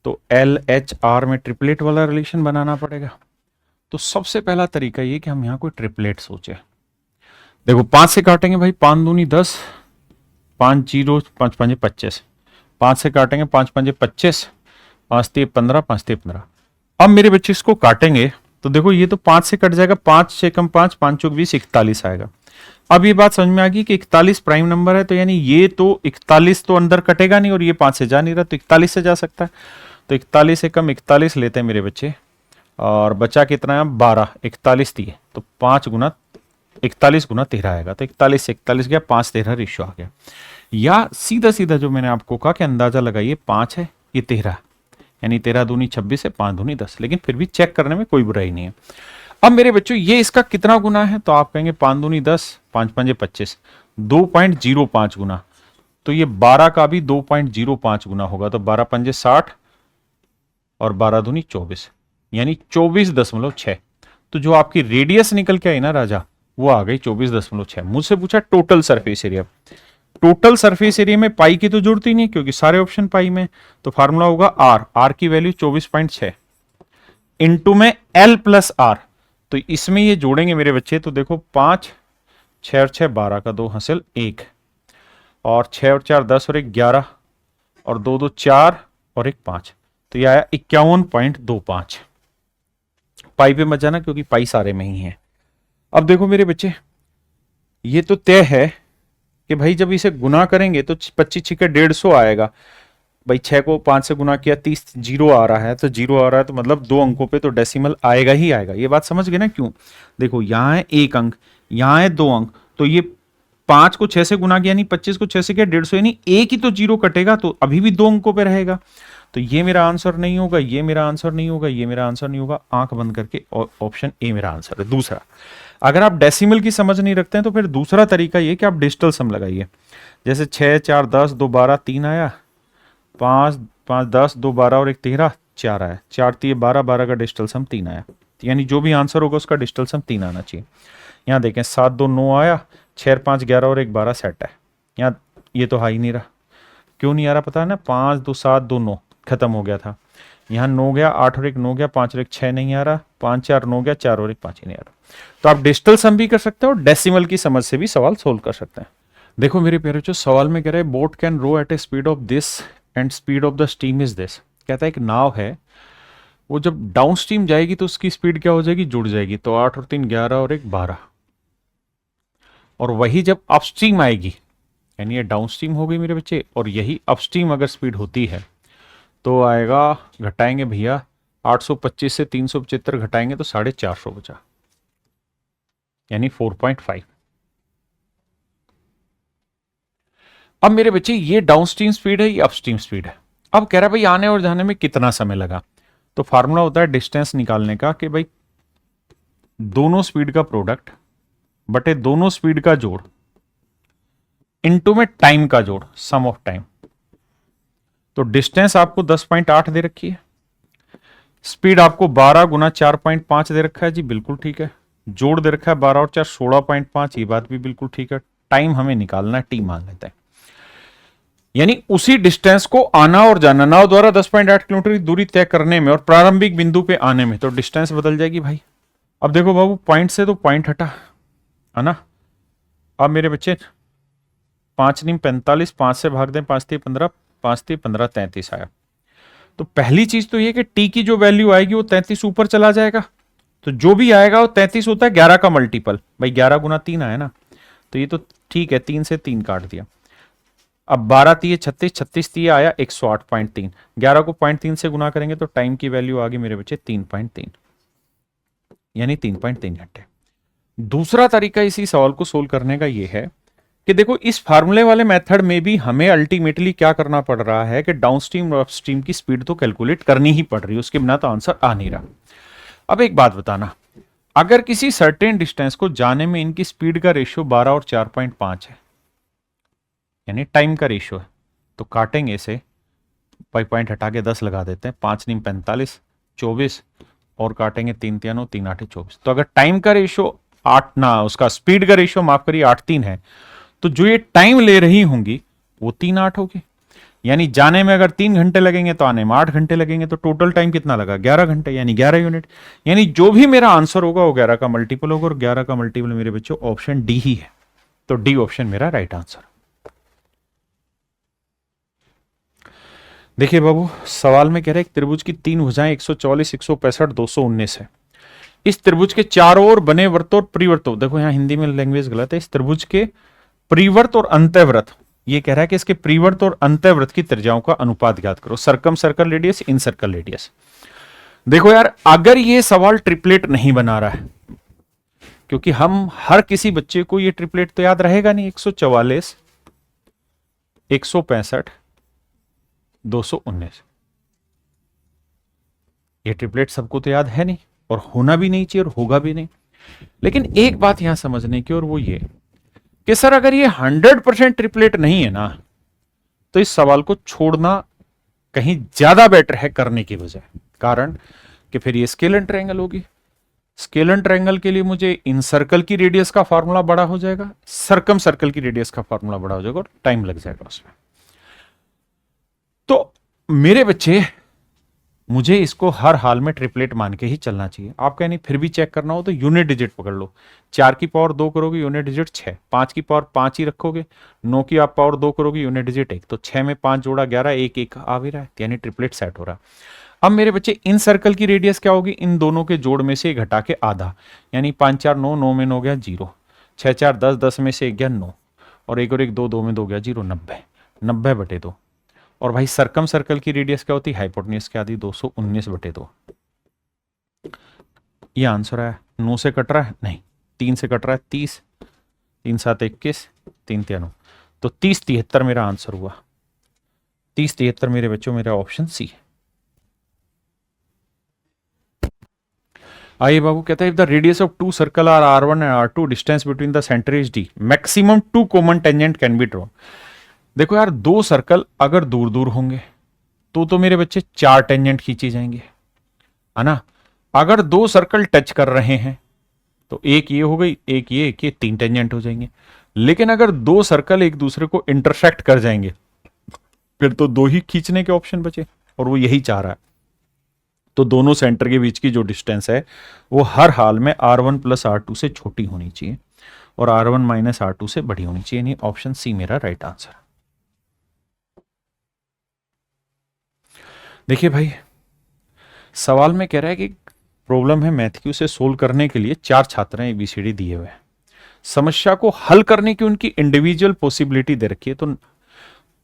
तो एल एच आर में ट्रिपलेट वाला रिलेशन बनाना पड़ेगा। तो सबसे पहला तरीका ये कि हम यहां कोई ट्रिपलेट सोचे। देखो 5 से काटेंगे भाई, 5 दूनी 10, 5 0 5 5 25, 5 से काटेंगे 5 5 25, 5 3 15, 5 3 15। अब मेरे बच्चे इसको काटेंगे तो देखो ये तो 5 से कट जाएगा, 5 से कम 5, 5 चौक 20, 41 आएगा। अब ये बात समझ में आ गई कि 41 प्राइम नंबर है, तो यानी ये तो 41 तो अंदर कटेगा नहीं, और ये 5 से जा नहीं रहा, तो 41 से जा सकता है। तो 41 से कम 41 लेते हैं मेरे बच्चे, और बचा कितना है 12, 41 थी, तो 5 गुना 41 गुना 13 आएगा, तो 41 से 41 गया, 5 13 रेशियो आ गया। या सीधा सीधा जो मैंने आपको कहा कि अंदाजा लगाइए, 5 है ये 13, यानी 13 दूनी 26 है, 5 दूनी 10, लेकिन फिर भी चेक करने में कोई बुराई नहीं है। अब मेरे बच्चों ये इसका कितना गुना है, तो आप कहेंगे 5 दूनी 10, 5 5 25, 2.05 गुना, तो ये 12 का भी 2.05 गुना होगा, तो 12 पंजे 60 और 12 दूनी 24, यानी 24.6। तो जो आपकी रेडियस निकल के आई ना राजा, वो आ गई 24.6। मुझसे पूछा total surface area. Total surface area में पाई की तो जरूरत ही नहीं, क्योंकि सारे ऑप्शन पाई में, तो फार्मूला होगा आर की वैल्यू 24.6 इंटू में एल प्लस आर। तो इसमें ये जोड़ेंगे मेरे बच्चे, तो देखो 5 6 और 6 12 का 2 हासिल 1, और 6 और 4 10 और 1 11, और 2 2 4 और 1 5, तो ये आया 51.25। पाई पे मत जाना क्योंकि पाई सारे में ही है। अब देखो मेरे बच्चे, ये तो तय है कि भाई जब इसे गुना करेंगे तो 25 छिके 150 आएगा। भाई 6 को 5 से गुना किया 30, 0 आ रहा है, तो 0 आ रहा है, तो मतलब 2 अंकों पे तो डेसिमल आएगा ही आएगा। ये बात समझ गए ना क्यों? देखो यहाँ है 1 अंक, यहाँ है 2 अंक, तो ये 5 को 6 से गुना किया यानी 25 को 6 से किया 150, यानी एक ही तो 0 कटेगा, तो अभी भी 2 अंकों पे रहेगा। तो ये मेरा आंसर नहीं होगा, ये मेरा आंसर नहीं होगा, ये मेरा आंसर नहीं होगा। आंख बंद करके ऑप्शन ए मेरा आंसर है। दूसरा, अगर आप डेसिमल की समझ नहीं रखते हैं तो फिर दूसरा तरीका ये कि आप डिजिटल सम लगाइए। जैसे 6 4 10 2 12 3 आया, 5 5 10 2 12 और 1 13 4 आया, 4 3 12 12 का डिजिटल सम 3 आया, यानी जो भी आंसर होगा उसका डिजिटल सम 3 आना चाहिए। यहाँ देखें 7 2 9 आया, 6 5 11 और 1 12 सेट है। यहाँ ये तो हाई नहीं रहा, क्यों नहीं आ रहा पता है ना, 5 2 7 2 9 खत्म हो गया था। यहाँ 9 गया, 8 और 1 9 गया, 5 और 1 6 नहीं आ रहा, 5 4 9 गया, 4 और 1 5 ही नहीं आ रहा। तो आप डिजिटल सम भी कर सकते हो और डेसिमल की समझ से भी सवाल सोल्व कर सकते हैं। देखो मेरे प्यारे बच्चों, सवाल में कह रहा है boat can row at a speed of this and speed of the stream is this. कहता है एक नाव है, वो जब डाउन स्ट्रीम जाएगी तो उसकी स्पीड क्या हो जाएगी, जुड़ जाएगी। तो 8 और 3 11 और 1 12। और वही जब अपस्ट्रीम आएगी, यानी ये डाउनस्ट्रीम हो गई मेरे बच्चे, और यही अपस्ट्रीम अगर स्पीड होती है तो आएगा, घटाएंगे भैया 825 से 375 घटाएंगे तो 450 बचा, यानी 4.5। अब मेरे बच्चे ये डाउनस्ट्रीम स्पीड है, ये अपस्ट्रीम स्पीड है। अब कह रहा है भाई आने और जाने में कितना समय लगा। तो फार्मूला होता है डिस्टेंस निकालने का कि भाई दोनों स्पीड का प्रोडक्ट बटे दोनों स्पीड का जोड़ इनटू में टाइम का जोड़, सम ऑफ टाइम। तो डिस्टेंस आपको 10.8 दे रखी है, स्पीड आपको 12 गुना 4.5 दे रखा है जी, बिल्कुल ठीक है। जोड़ दे रखा है 12 और 4 16.5, ये बात भी बिल्कुल ठीक है। टाइम हमें निकालना है, टी मान लेते हैं। यानी उसी डिस्टेंस को आना और जाना, नाव द्वारा 10.8 किलोमीटर की दूरी तय करने में और प्रारंभिक बिंदु पे आने में, तो डिस्टेंस बदल जाएगी भाई। अब देखो बाबू, पॉइंट से तो पॉइंट हटा है ना। अब मेरे बच्चे 5 नीम 45, 5 से भाग दें 5 3 15, 5 3 15 33 आया। तो पहली चीज तो ये कि टी की जो वैल्यू आएगी वो 33 ऊपर चला जाएगा। तो जो भी आएगा वो 33 होता है 11 का मल्टीपल, भाई 11 गुना 3 आया ना, तो ये तो ठीक है, 3 से 3 काट दिया। अब 12 3 36, 36 3 आया 108.3, 11 को 0.3 से गुना करेंगे तो टाइम की वैल्यू आ गई मेरे बच्चे 3.3, यानी 3.3 घंटे। दूसरा तरीका इसी सवाल को सोल्व करने का यह है कि देखो इस फार्मूले वाले मेथड में भी हमें अल्टीमेटली क्या करना पड़ रहा है कि डाउनस्ट्रीम और अपस्ट्रीम की स्पीड तो कैलकुलेट करनी ही पड़ रही है, उसके बिना तो आंसर आ नहीं रहा। अब एक बात बताना, अगर किसी सर्टेन डिस्टेंस को जाने में इनकी स्पीड का रेशियो 12 और 4.5 है, यानी टाइम का रेशियो है, तो काटेंगे इसे, पॉइंट हटा के 10 लगा देते हैं, 5 नीम 45 24 और काटेंगे 3 3 9 3 8 24। तो अगर टाइम का रेशियो 8 ना, उसका स्पीड का रेशियो माफ करिए 8 3 है, तो जो ये टाइम ले रही होंगी वो 3 8 होगी। यानी जाने में अगर 3 घंटे लगेंगे तो आने में 8 घंटे लगेंगे, तो टोटल टाइम कितना लगा 11 घंटे, यानी 11 यूनिट। यानी जो भी मेरा आंसर होगा वो 11 का मल्टीपल होगा, और 11 का मल्टीपल मेरे बच्चों ऑप्शन डी ही है। तो डी ऑप्शन मेरा राइट आंसर। देखिए बाबू, सवाल में कह रहे हैं त्रिभुज की 3 भुजाएं 144 165 219 है। इस त्रिभुज के चारों ओर बने वृत्त और परिवर्तों, देखो यहां हिंदी में लैंग्वेज गलत है, इस त्रिभुज के परिवर्त और अंतःव्रत, ये कह रहा है कि इसके परिवर्त और अंतःव्रत की त्रिज्याओं का अनुपात ज्ञात करो, सर्कम सर्कल रेडियस, इन सर्कल रेडियस। देखो यार, अगर ये सवाल ट्रिपलेट नहीं बना रहा है, क्योंकि हम हर किसी बच्चे को ये ट्रिपलेट तो याद रहेगा नहीं, 144 165 219, ये ट्रिपलेट सबको तो याद है नहीं, और होना भी नहीं चाहिए और होगा भी नहीं। लेकिन एक बात यहां समझने की, और वो ये कि सर अगर ये 100% ट्रिपलेट नहीं है ना, तो इस सवाल को छोड़ना कहीं ज्यादा बेटर है करने की बजाय। कारण कि फिर ये स्केल एंड ट्रायंगल होगी, स्केल एंड ट्रायंगल के लिए मुझे इन सर्कल की रेडियस का फार्मूला बड़ा हो जाएगा, सर्कम सर्कल की रेडियस का फार्मूला बड़ा हो जाएगा, और टाइम लग जाएगा उसमें। तो मेरे बच्चे, मुझे इसको हर हाल में ट्रिपलेट मान के ही चलना चाहिए। आपका यानी फिर भी चेक करना हो तो यूनिट डिजिट पकड़ लो, 4 की पावर 2 करोगे यूनिट डिजिट 6, 5 की पावर 5 ही रखोगे, 9 की आप पावर 2 करोगे यूनिट डिजिट 1, तो 6 में 5 जोड़ा 11, 1 1 आ भी रहा है, यानी ट्रिपलेट सेट हो रहा है। अब मेरे बच्चे, इन सर्कल की रेडियस क्या होगी, इन दोनों के जोड़ में से घटा के आधा, यानी 5 4 9, 9 में 9 गया 0, 6 4 10, 10 में से 1 गया 9, और 1 और 1 2, 2 में 2 गया 0, 90, 90 बटे 2। और भाई सर्कम सर्कल की रेडियस क्या होती है, हाइपोटेन्यूज क्या आती, 219 बटे 2। ये आंसर है। 9 से कट रहा है नहीं, 3 से कट रहा है 30, 3 7 21, 3 3 9, तो 30 73 मेरा आंसर हुआ। 30 73 मेरे बच्चों मेरा ऑप्शन सी है। आइए बाबू, कहता है if the radius of 2 circle are R1 and R2, distance between the centre is D, maximum 2 common tangent can be drawn. देखो यार, 2 सर्कल अगर दूर दूर होंगे तो मेरे बच्चे 4 टेंजेंट खींचे जाएंगे, है ना। अगर 2 सर्कल टच कर रहे हैं तो एक ये हो गई, एक ये 3 टेंजेंट हो जाएंगे। लेकिन अगर 2 सर्कल एक दूसरे को इंटरसेक्ट कर जाएंगे फिर तो 2 ही खींचने के ऑप्शन बचे, और वो यही चाह रहा है। तो दोनों सेंटर के बीच की जो डिस्टेंस है वो हर हाल में R1 प्लस R2 से छोटी होनी चाहिए और R1 माइनस R2 से बड़ी होनी चाहिए, यानी ऑप्शन सी मेरा राइट आंसर। देखिए भाई, सवाल में कह रहा है कि प्रॉब्लम है मैथ्यू से सोल्व करने के लिए 4 छात्र हैं, ABCD दिए हुए हैं, समस्या को हल करने की उनकी इंडिविजुअल पॉसिबिलिटी दे रखी है, तो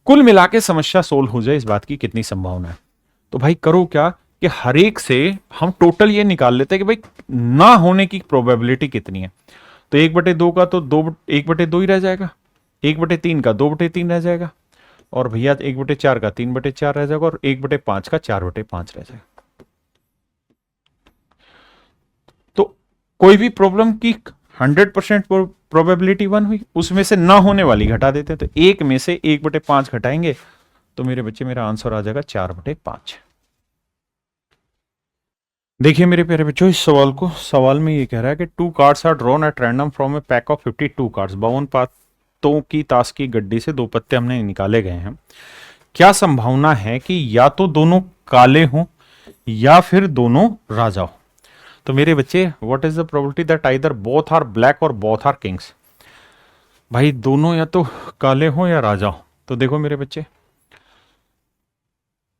कुल मिला के समस्या सोल्व हो जाए इस बात की कितनी संभावना है। तो भाई करो क्या कि हर एक से हम टोटल ये निकाल लेते हैं कि भाई ना होने की प्रोबेबिलिटी कितनी है। तो 1/2 का तो 1/2 ही रह जाएगा, 1/3 का 2/3 रह जाएगा, और भैया 1/4 का 3/4 रह जाएगा, और 1/5 का 4/5 रह जाएगा। तो कोई भी प्रॉब्लम की 100% प्रोबेबिलिटी 1 हुई, उसमें से ना होने वाली घटा देते हैं, तो 1 में से 1/5 घटाएंगे तो मेरे बच्चे मेरा आंसर आ जाएगा 4/5। देखिए मेरे प्यारे बच्चों, इस सवाल में ये कह रहा है कि 2 cards are drawn at random from a pack of 52 cards. 52 पत्तों की ताश की गड्डी से 2 पत्ते हमने निकाले गए हैं। क्या संभावना है कि या तो दोनों काले हों या फिर दोनों राजा हो। तो मेरे बच्चे, what is the probability that either both are black or both are kings. भाई दोनों या तो काले हों या राजा हो। तो देखो मेरे बच्चे,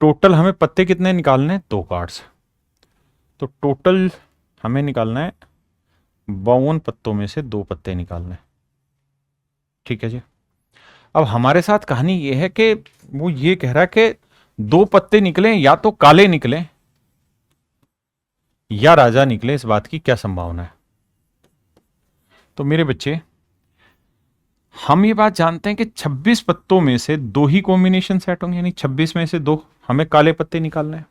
टोटल हमें पत्ते कितने निकालने हैं, 2 कार्ड्स। तो टोटल हमें निकालना है 52 पत्तों में से 2 पत्ते निकालने हैं, ठीक है जी। अब हमारे साथ कहानी ये है कि वो ये कह रहा है कि 2 पत्ते निकले या तो काले निकले या राजा निकले, इस बात की क्या संभावना है। तो मेरे बच्चे, हम ये बात जानते हैं कि 26 पत्तों में से 2 ही कॉम्बिनेशन सेट होंगे, यानी 26 में से 2 हमें काले पत्ते निकालने हैं,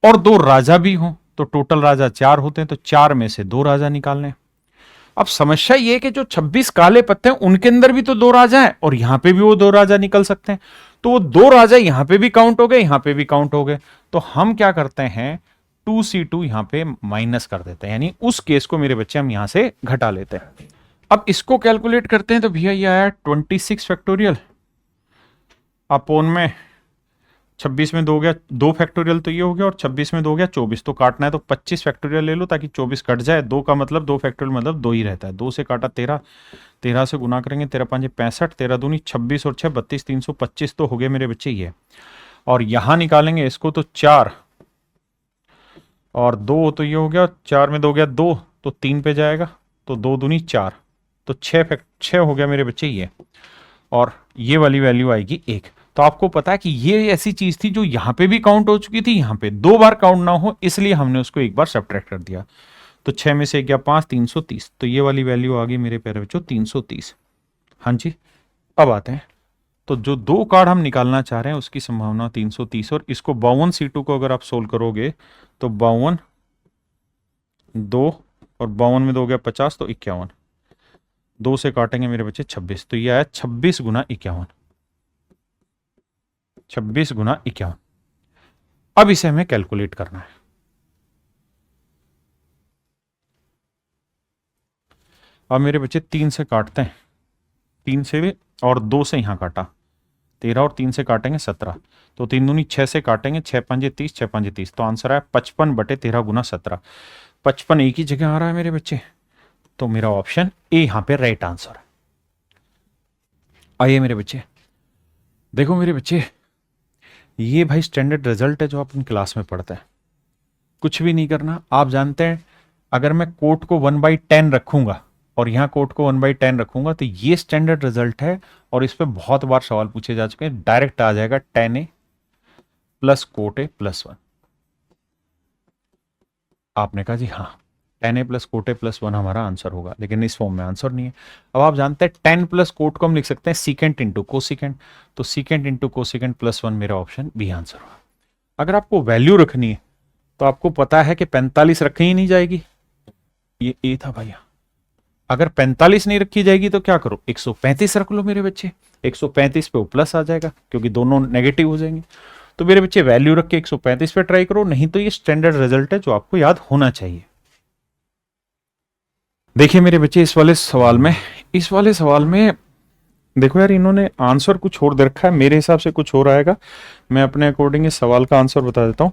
और 2 राजा भी हों तो टोटल राजा 4 होते हैं, तो 4 में से 2 राजा निकालने हैं। अब समस्या ये है कि जो 26 काले पत्ते हैं उनके अंदर भी तो 2 राजा हैं, और यहां पे भी वो 2 राजा निकल सकते हैं, तो वो 2 राजा यहां पे भी काउंट हो गए, यहां पे भी काउंट हो गए। तो हम क्या करते हैं, 2C2 यहां पे माइनस कर देते हैं, यानी उस केस को मेरे बच्चे हम यहां से घटा लेते हैं। अब इसको कैलकुलेट करते हैं तो भैया ये आया 26 फैक्टोरियल अपोन में 26 में 2 गया 2 फैक्टोरियल, तो ये हो गया, और 26 में 2 गया 24, तो काटना है तो 25 फैक्टोरियल ले लो ताकि 24 कट जाए। 2 का मतलब 2 फैक्टोरियल मतलब 2 ही रहता है। 2 से काटा 13, 13 से गुना करेंगे 13 5 65, 13 दूनी 26 और 6 32, 325 तो हो गए मेरे बच्चे ये। और यहां निकालेंगे इसको तो 4 और 2, तो ये हो गया, 4 में 2 गया 2, तो 3 पे जाएगा, तो 2 दूनी 4, तो 6 हो गया मेरे बच्चे ये, और ये वाली वैल्यू आएगी 1। तो आपको पता है कि ये ऐसी चीज थी जो यहां पे भी काउंट हो चुकी थी, यहां पे 2 बार काउंट ना हो, इसलिए हमने उसको 1 बार सब्ट्रैक्ट कर दिया। तो 6 में से 1 गया 5, 330, तो ये वाली वैल्यू आ गई मेरे प्यारे बच्चों 330। हाँ जी, अब आते हैं, तो जो 2 कार्ड हम निकालना चाह रहे हैं उसकी संभावना 330, और इसको 52C2 को अगर आप सोल्व करोगे तो 52 2 और 52 में 2 गया 50, तो 51, 2 से काटेंगे मेरे बच्चे 26, तो ये आया 26 गुना 51, 26 गुना 51। अब इसे हमें कैलकुलेट करना है। अब मेरे बच्चे 3 से काटते हैं, 3 से भी, और 2 से यहां काटा 13, और 3 से काटेंगे 17, तो 3 दूनी 6 से काटेंगे 6 5 30, 6 5 30, तो आंसर आया 55/13 गुना 17। 55 एक ही जगह आ रहा है मेरे बच्चे, तो मेरा ऑप्शन ए यहां पे राइट आंसर है। आइए मेरे बच्चे, देखो मेरे बच्चे, ये भाई स्टैंडर्ड रिजल्ट है जो आप अपनी क्लास में पढ़ते हैं। कुछ भी नहीं करना, आप जानते हैं अगर मैं कोट को 1/10 रखूंगा और यहां कोट को 1/10 रखूंगा तो ये स्टैंडर्ड रिजल्ट है, और इस पे बहुत बार सवाल पूछे जा चुके हैं। डायरेक्ट आ जाएगा tan A plus coat A plus 1। आपने कहा जी हाँ, tan A plus coat A plus 1 हमारा आंसर होगा, लेकिन इस फॉर्म में आंसर नहीं है। अब आप जानते हैं tan प्लस कोट को हम लिख सकते हैं सीकेंट इंटू कोसिकेंट, तो सीकेंट इंटू कोसिकेंट प्लस 1 मेरा ऑप्शन बी आंसर होगा। अगर आपको वैल्यू रखनी है तो आपको पता है कि 45 रखी ही नहीं जाएगी, ये ए था भैया। अगर 45 नहीं रखी जाएगी तो क्या करो, 135 रख लो मेरे बच्चे, 135 पे वो प्लस आ जाएगा क्योंकि दोनों नेगेटिव हो जाएंगे। तो मेरे बच्चे वैल्यू रख के 135 पे ट्राई करो, नहीं तो ये स्टैंडर्ड रिजल्ट है जो आपको याद होना चाहिए। देखिए मेरे बच्चे, इस वाले सवाल में देखो यार, इन्होंने आंसर कुछ और दे रखा है, मेरे हिसाब से कुछ और आएगा। मैं अपने अकॉर्डिंग इस सवाल का आंसर बता देता हूं।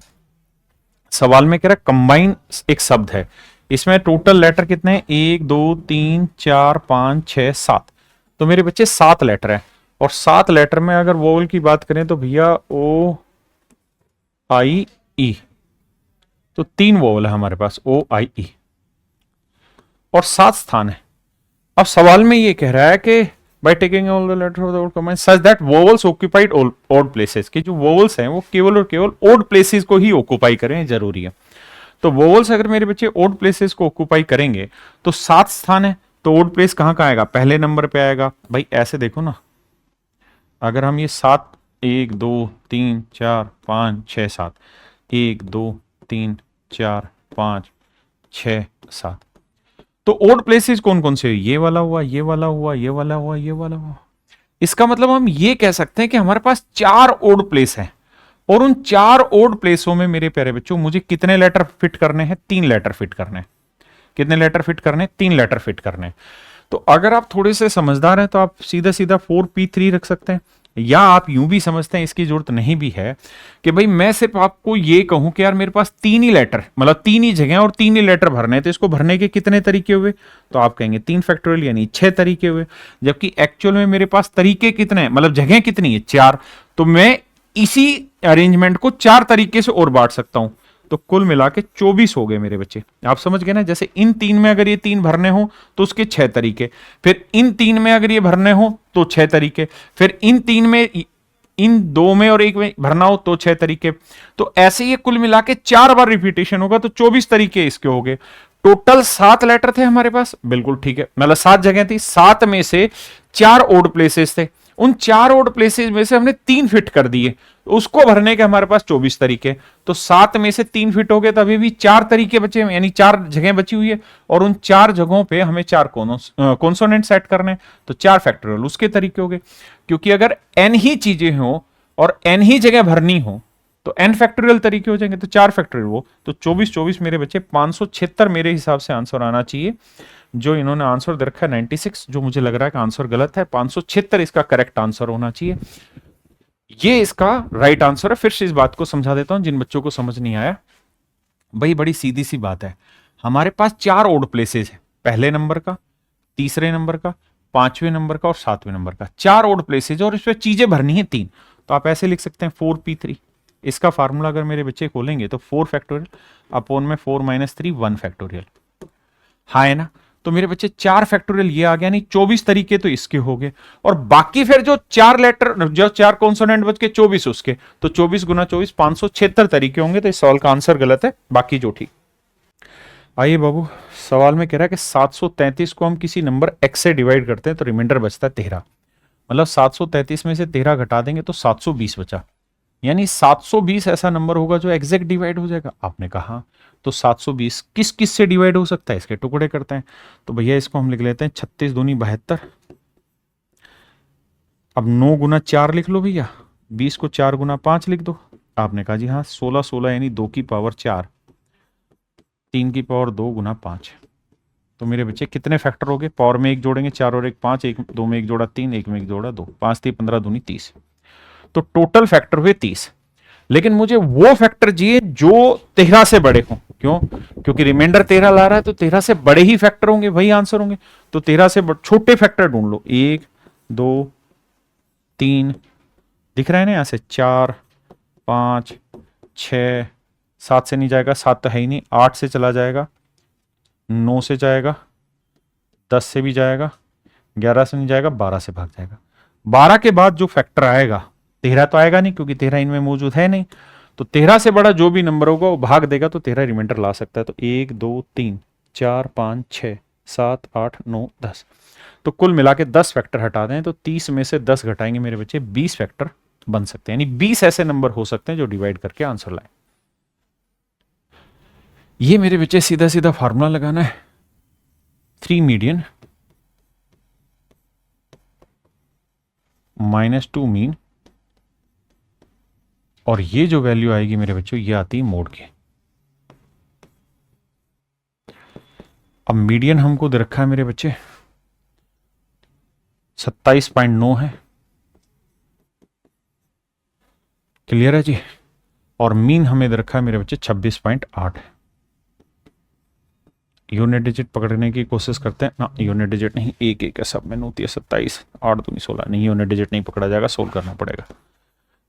सवाल में कह रहा है कंबाइन एक शब्द है, इसमें टोटल लेटर कितने हैं, 1 2 3 4 5 6 7। तो मेरे बच्चे 7 लेटर है, और 7 लेटर में अगर वोवल की बात करें तो भैया ओ आई ई, तो 3 वोवल है हमारे पास, ओ आई ई, और 7 स्थान है। अब सवाल में ये कह रहा है कि by taking all the letter of the word combine such that vowels occupied odd places, कि जो वोवल्स हैं वो केवल और केवल ऑड प्लेसेस को ही ऑक्यूपाई करें, जरूरी है। तो वोवल्स अगर मेरे बच्चे ऑड प्लेसेस को ऑक्यूपाई करेंगे तो 7 स्थान है, तो ऑड प्लेस कहां कहां आएगा, पहले नंबर पे आएगा। भाई ऐसे देखो ना, अगर हम ये 7 1 2 3 4 5 6 7 1 2 3 4 5 6 7, तो ओड प्लेसेस कौन कौन से, ये वाला हुआ, ये वाला हुआ, ये वाला हुआ, ये वाला हुआ। इसका मतलब हम ये कह सकते हैं कि हमारे पास 4 ओड प्लेस हैं, और उन 4 ओड प्लेसों में मेरे प्यारे बच्चों मुझे कितने लेटर फिट करने हैं, 3 लेटर फिट करने हैं। कितने लेटर फिट करने, 3 लेटर फिट करने हैं। तो अगर आप थोड़े से समझदार हैं तो आप सीधा सीधा 4p3 रख सकते हैं, या आप यूं भी समझते हैं, इसकी जरूरत नहीं भी है कि भाई मैं सिर्फ आपको ये कहूं कि यार मेरे पास 3 ही लेटर, मतलब 3 ही जगह और 3 ही लेटर भरने हैं, तो इसको भरने के कितने तरीके हुए, तो आप कहेंगे 3 फैक्टोरियल यानी 6 तरीके हुए। जबकि एक्चुअल में मेरे पास तरीके कितने हैं, मतलब जगह कितनी है, 4, तो मैं इसी अरेंजमेंट को 4 तरीके से और बांट सकता हूं, तो कुल मिला के 24 हो गए मेरे बच्चे। आप समझ गए ना, जैसे इन 3 में अगर ये 3 भरने हो तो उसके 6 तरीके, फिर इन 3 में अगर ये भरने हो तो 6 तरीके, फिर इन 3 में, इन 2 में और 1 में भरना हो तो 6 तरीके। तो ऐसे ये कुल मिला के 4 बार रिपीटेशन होगा, तो 24 तरीके इसके हो गए। टोटल 7 लेटर थे हमारे पास, बिल्कुल ठीक है, मतलब 7 जगह थी, 7 में से 4 ओड प्लेसेस थे, उन 4 ओड प्लेसेस में से हमने 3 फिट कर दिए, उसको भरने के हमारे पास 24 तरीके। तो 7 में से 3 फिट हो गए, तो अभी भी 4 तरीके बचे, यानी 4 जगह बची हुई है, और उन 4 जगहों पे हमें 4 कॉन्सोनेंट सेट करने, तो 4 फैक्टोरियल उसके तरीके हो गए। क्योंकि अगर n ही चीजें हो और n ही जगह भरनी हो तो n फैक्टोरियल तरीके हो जाएंगे, तो 4 फैक्टोरियल वो, तो 24 24 मेरे बच्चे 576 मेरे हिसाब से आंसर आना चाहिए। जो इन्होंने आंसर दे रखा है 96, जो मुझे लग रहा है कि आंसर गलत है, 576 इसका करेक्ट आंसर होना चाहिए। ये इसका राइट आंसर है। फिर से इस बात को समझा देता हूं जिन बच्चों को समझ नहीं आया। भाई बड़ी सीधी सी बात है, हमारे पास 4 ओड प्लेसेस है, पहले नंबर का, तीसरे नंबर का, 5वें नंबर का और 7वें नंबर का, 4 ओड प्लेसेस, और इसमें चीजें भरनी है 3। तो आप ऐसे लिख सकते हैं 4p3। इसका फार्मूला अगर मेरे बच्चे खोलेंगे तो 4 फैक्टोरियल अपॉन में 4 - 3 1 फैक्टोरियल, हाँ है ना। तो मेरे बच्चे 4 फैक्टोरियल ये आ गया, नहीं 24 तरीके तो इसके हो गए, और बाकी फिर जो 4 लेटर, जो 4 कॉन्सोनेंट बच के 24 उसके, तो 24 गुना 24 576 तरीके होंगे। तो इस सवाल का आंसर गलत है, बाकी जो ठीक। आइए बाबू, सवाल में कह रहा है कि 733 को हम किसी नंबर x से डिवाइड करते हैं तो रिमाइंडर बचता है 13, मतलब 733 में से 13 घटा देंगे तो 720 बचा, यानी 720 ऐसा नंबर होगा जो एग्जैक्ट डिवाइड हो जाएगा। आपने कहा तो 720 किस किस से डिवाइड हो सकता है, इसके टुकड़े करते हैं। तो भैया इसको हम लिख लेते हैं 36 दूनी 72। अब 9 गुना 4 लिख लो भैया, 20 को 4 गुना 5 लिख दो। आपने कहा जी हाँ, 16 16 यानी 2 की पावर 4, 3 की पावर 2 गुना 5। तो मेरे बच्चे कितने फैक्टर हो गए, पावर में 1 जोड़ेंगे 4 और 1 5, 1 2 में 1 जोड़ा 3, 1 में 1 जोड़ा 2, 5 3 15 दूनी 30। तो टोटल फैक्टर हुए 30। लेकिन मुझे वो फैक्टर चाहिए जो 13 से बड़े हों। क्यों? क्योंकि रिमाइंडर 13 ला रहा है, तो 13 से बड़े ही फैक्टर होंगे, वही आंसर होंगे। तो 13 से छोटे फैक्टर ढूंढ लो, 1 2 3, दिख रहा है ना यहां से, 4 5 6, 7 से नहीं जाएगा, 7 तो है ही नहीं, 8 से चला जाएगा, 9 से जाएगा, 10 से भी जाएगा, 11 से नहीं जाएगा, 12 से भाग जाएगा। 12 के बाद जो फैक्टर आएगा, 13 तो आएगा नहीं क्योंकि 13 इनमें मौजूद है नहीं, तो 13 से बड़ा जो भी नंबर होगा वो भाग देगा, तो 13 रिमाइंडर ला सकता है। तो 1 2 3 4 5 6 7 8 9 10, तो कुल मिला के 10 फैक्टर हटा दें तो 30 में से 10 घटाएंगे मेरे बच्चे, 20 फैक्टर बन सकते हैं, यानी 20 ऐसे नंबर हो सकते हैं जो डिवाइड करके आंसर लाए। ये मेरे बच्चे सीधा सीधा फार्मूला लगाना है, 3 मीडियन -2 मीन, और ये जो वैल्यू आएगी मेरे बच्चों ये आती है मोड के। अब मीडियन हमको दे रखा है मेरे बच्चे 27.9 है, क्लियर है जी। और मीन हमें दे रखा है मेरे बच्चे 26.8 है। यूनिट डिजिट पकड़ने की कोशिश करते हैं ना, यूनिट डिजिट नहीं, एक एक है सब में, 9 27, 8 दूनी 16, नहीं यूनिट डिजिट नहीं पकड़ा जाएगा, सोल्व करना पड़ेगा।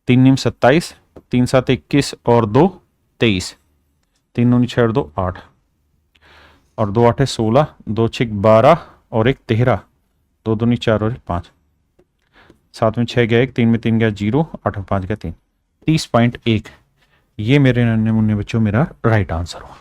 3 नीम 27, 3 7 21 और 2 23, 3 दूनी 6 और 2 8 और 2 8 है 16, 2 6 12 और 1 13, 2 दूनी 4 और 1 5, 7 में 6 गया 1, 3 में 3 गया 0, 8 में 5 गया 3, 30.1। ये मेरे नन्हे मुन्ने बच्चों मेरा राइट आंसर हुआ।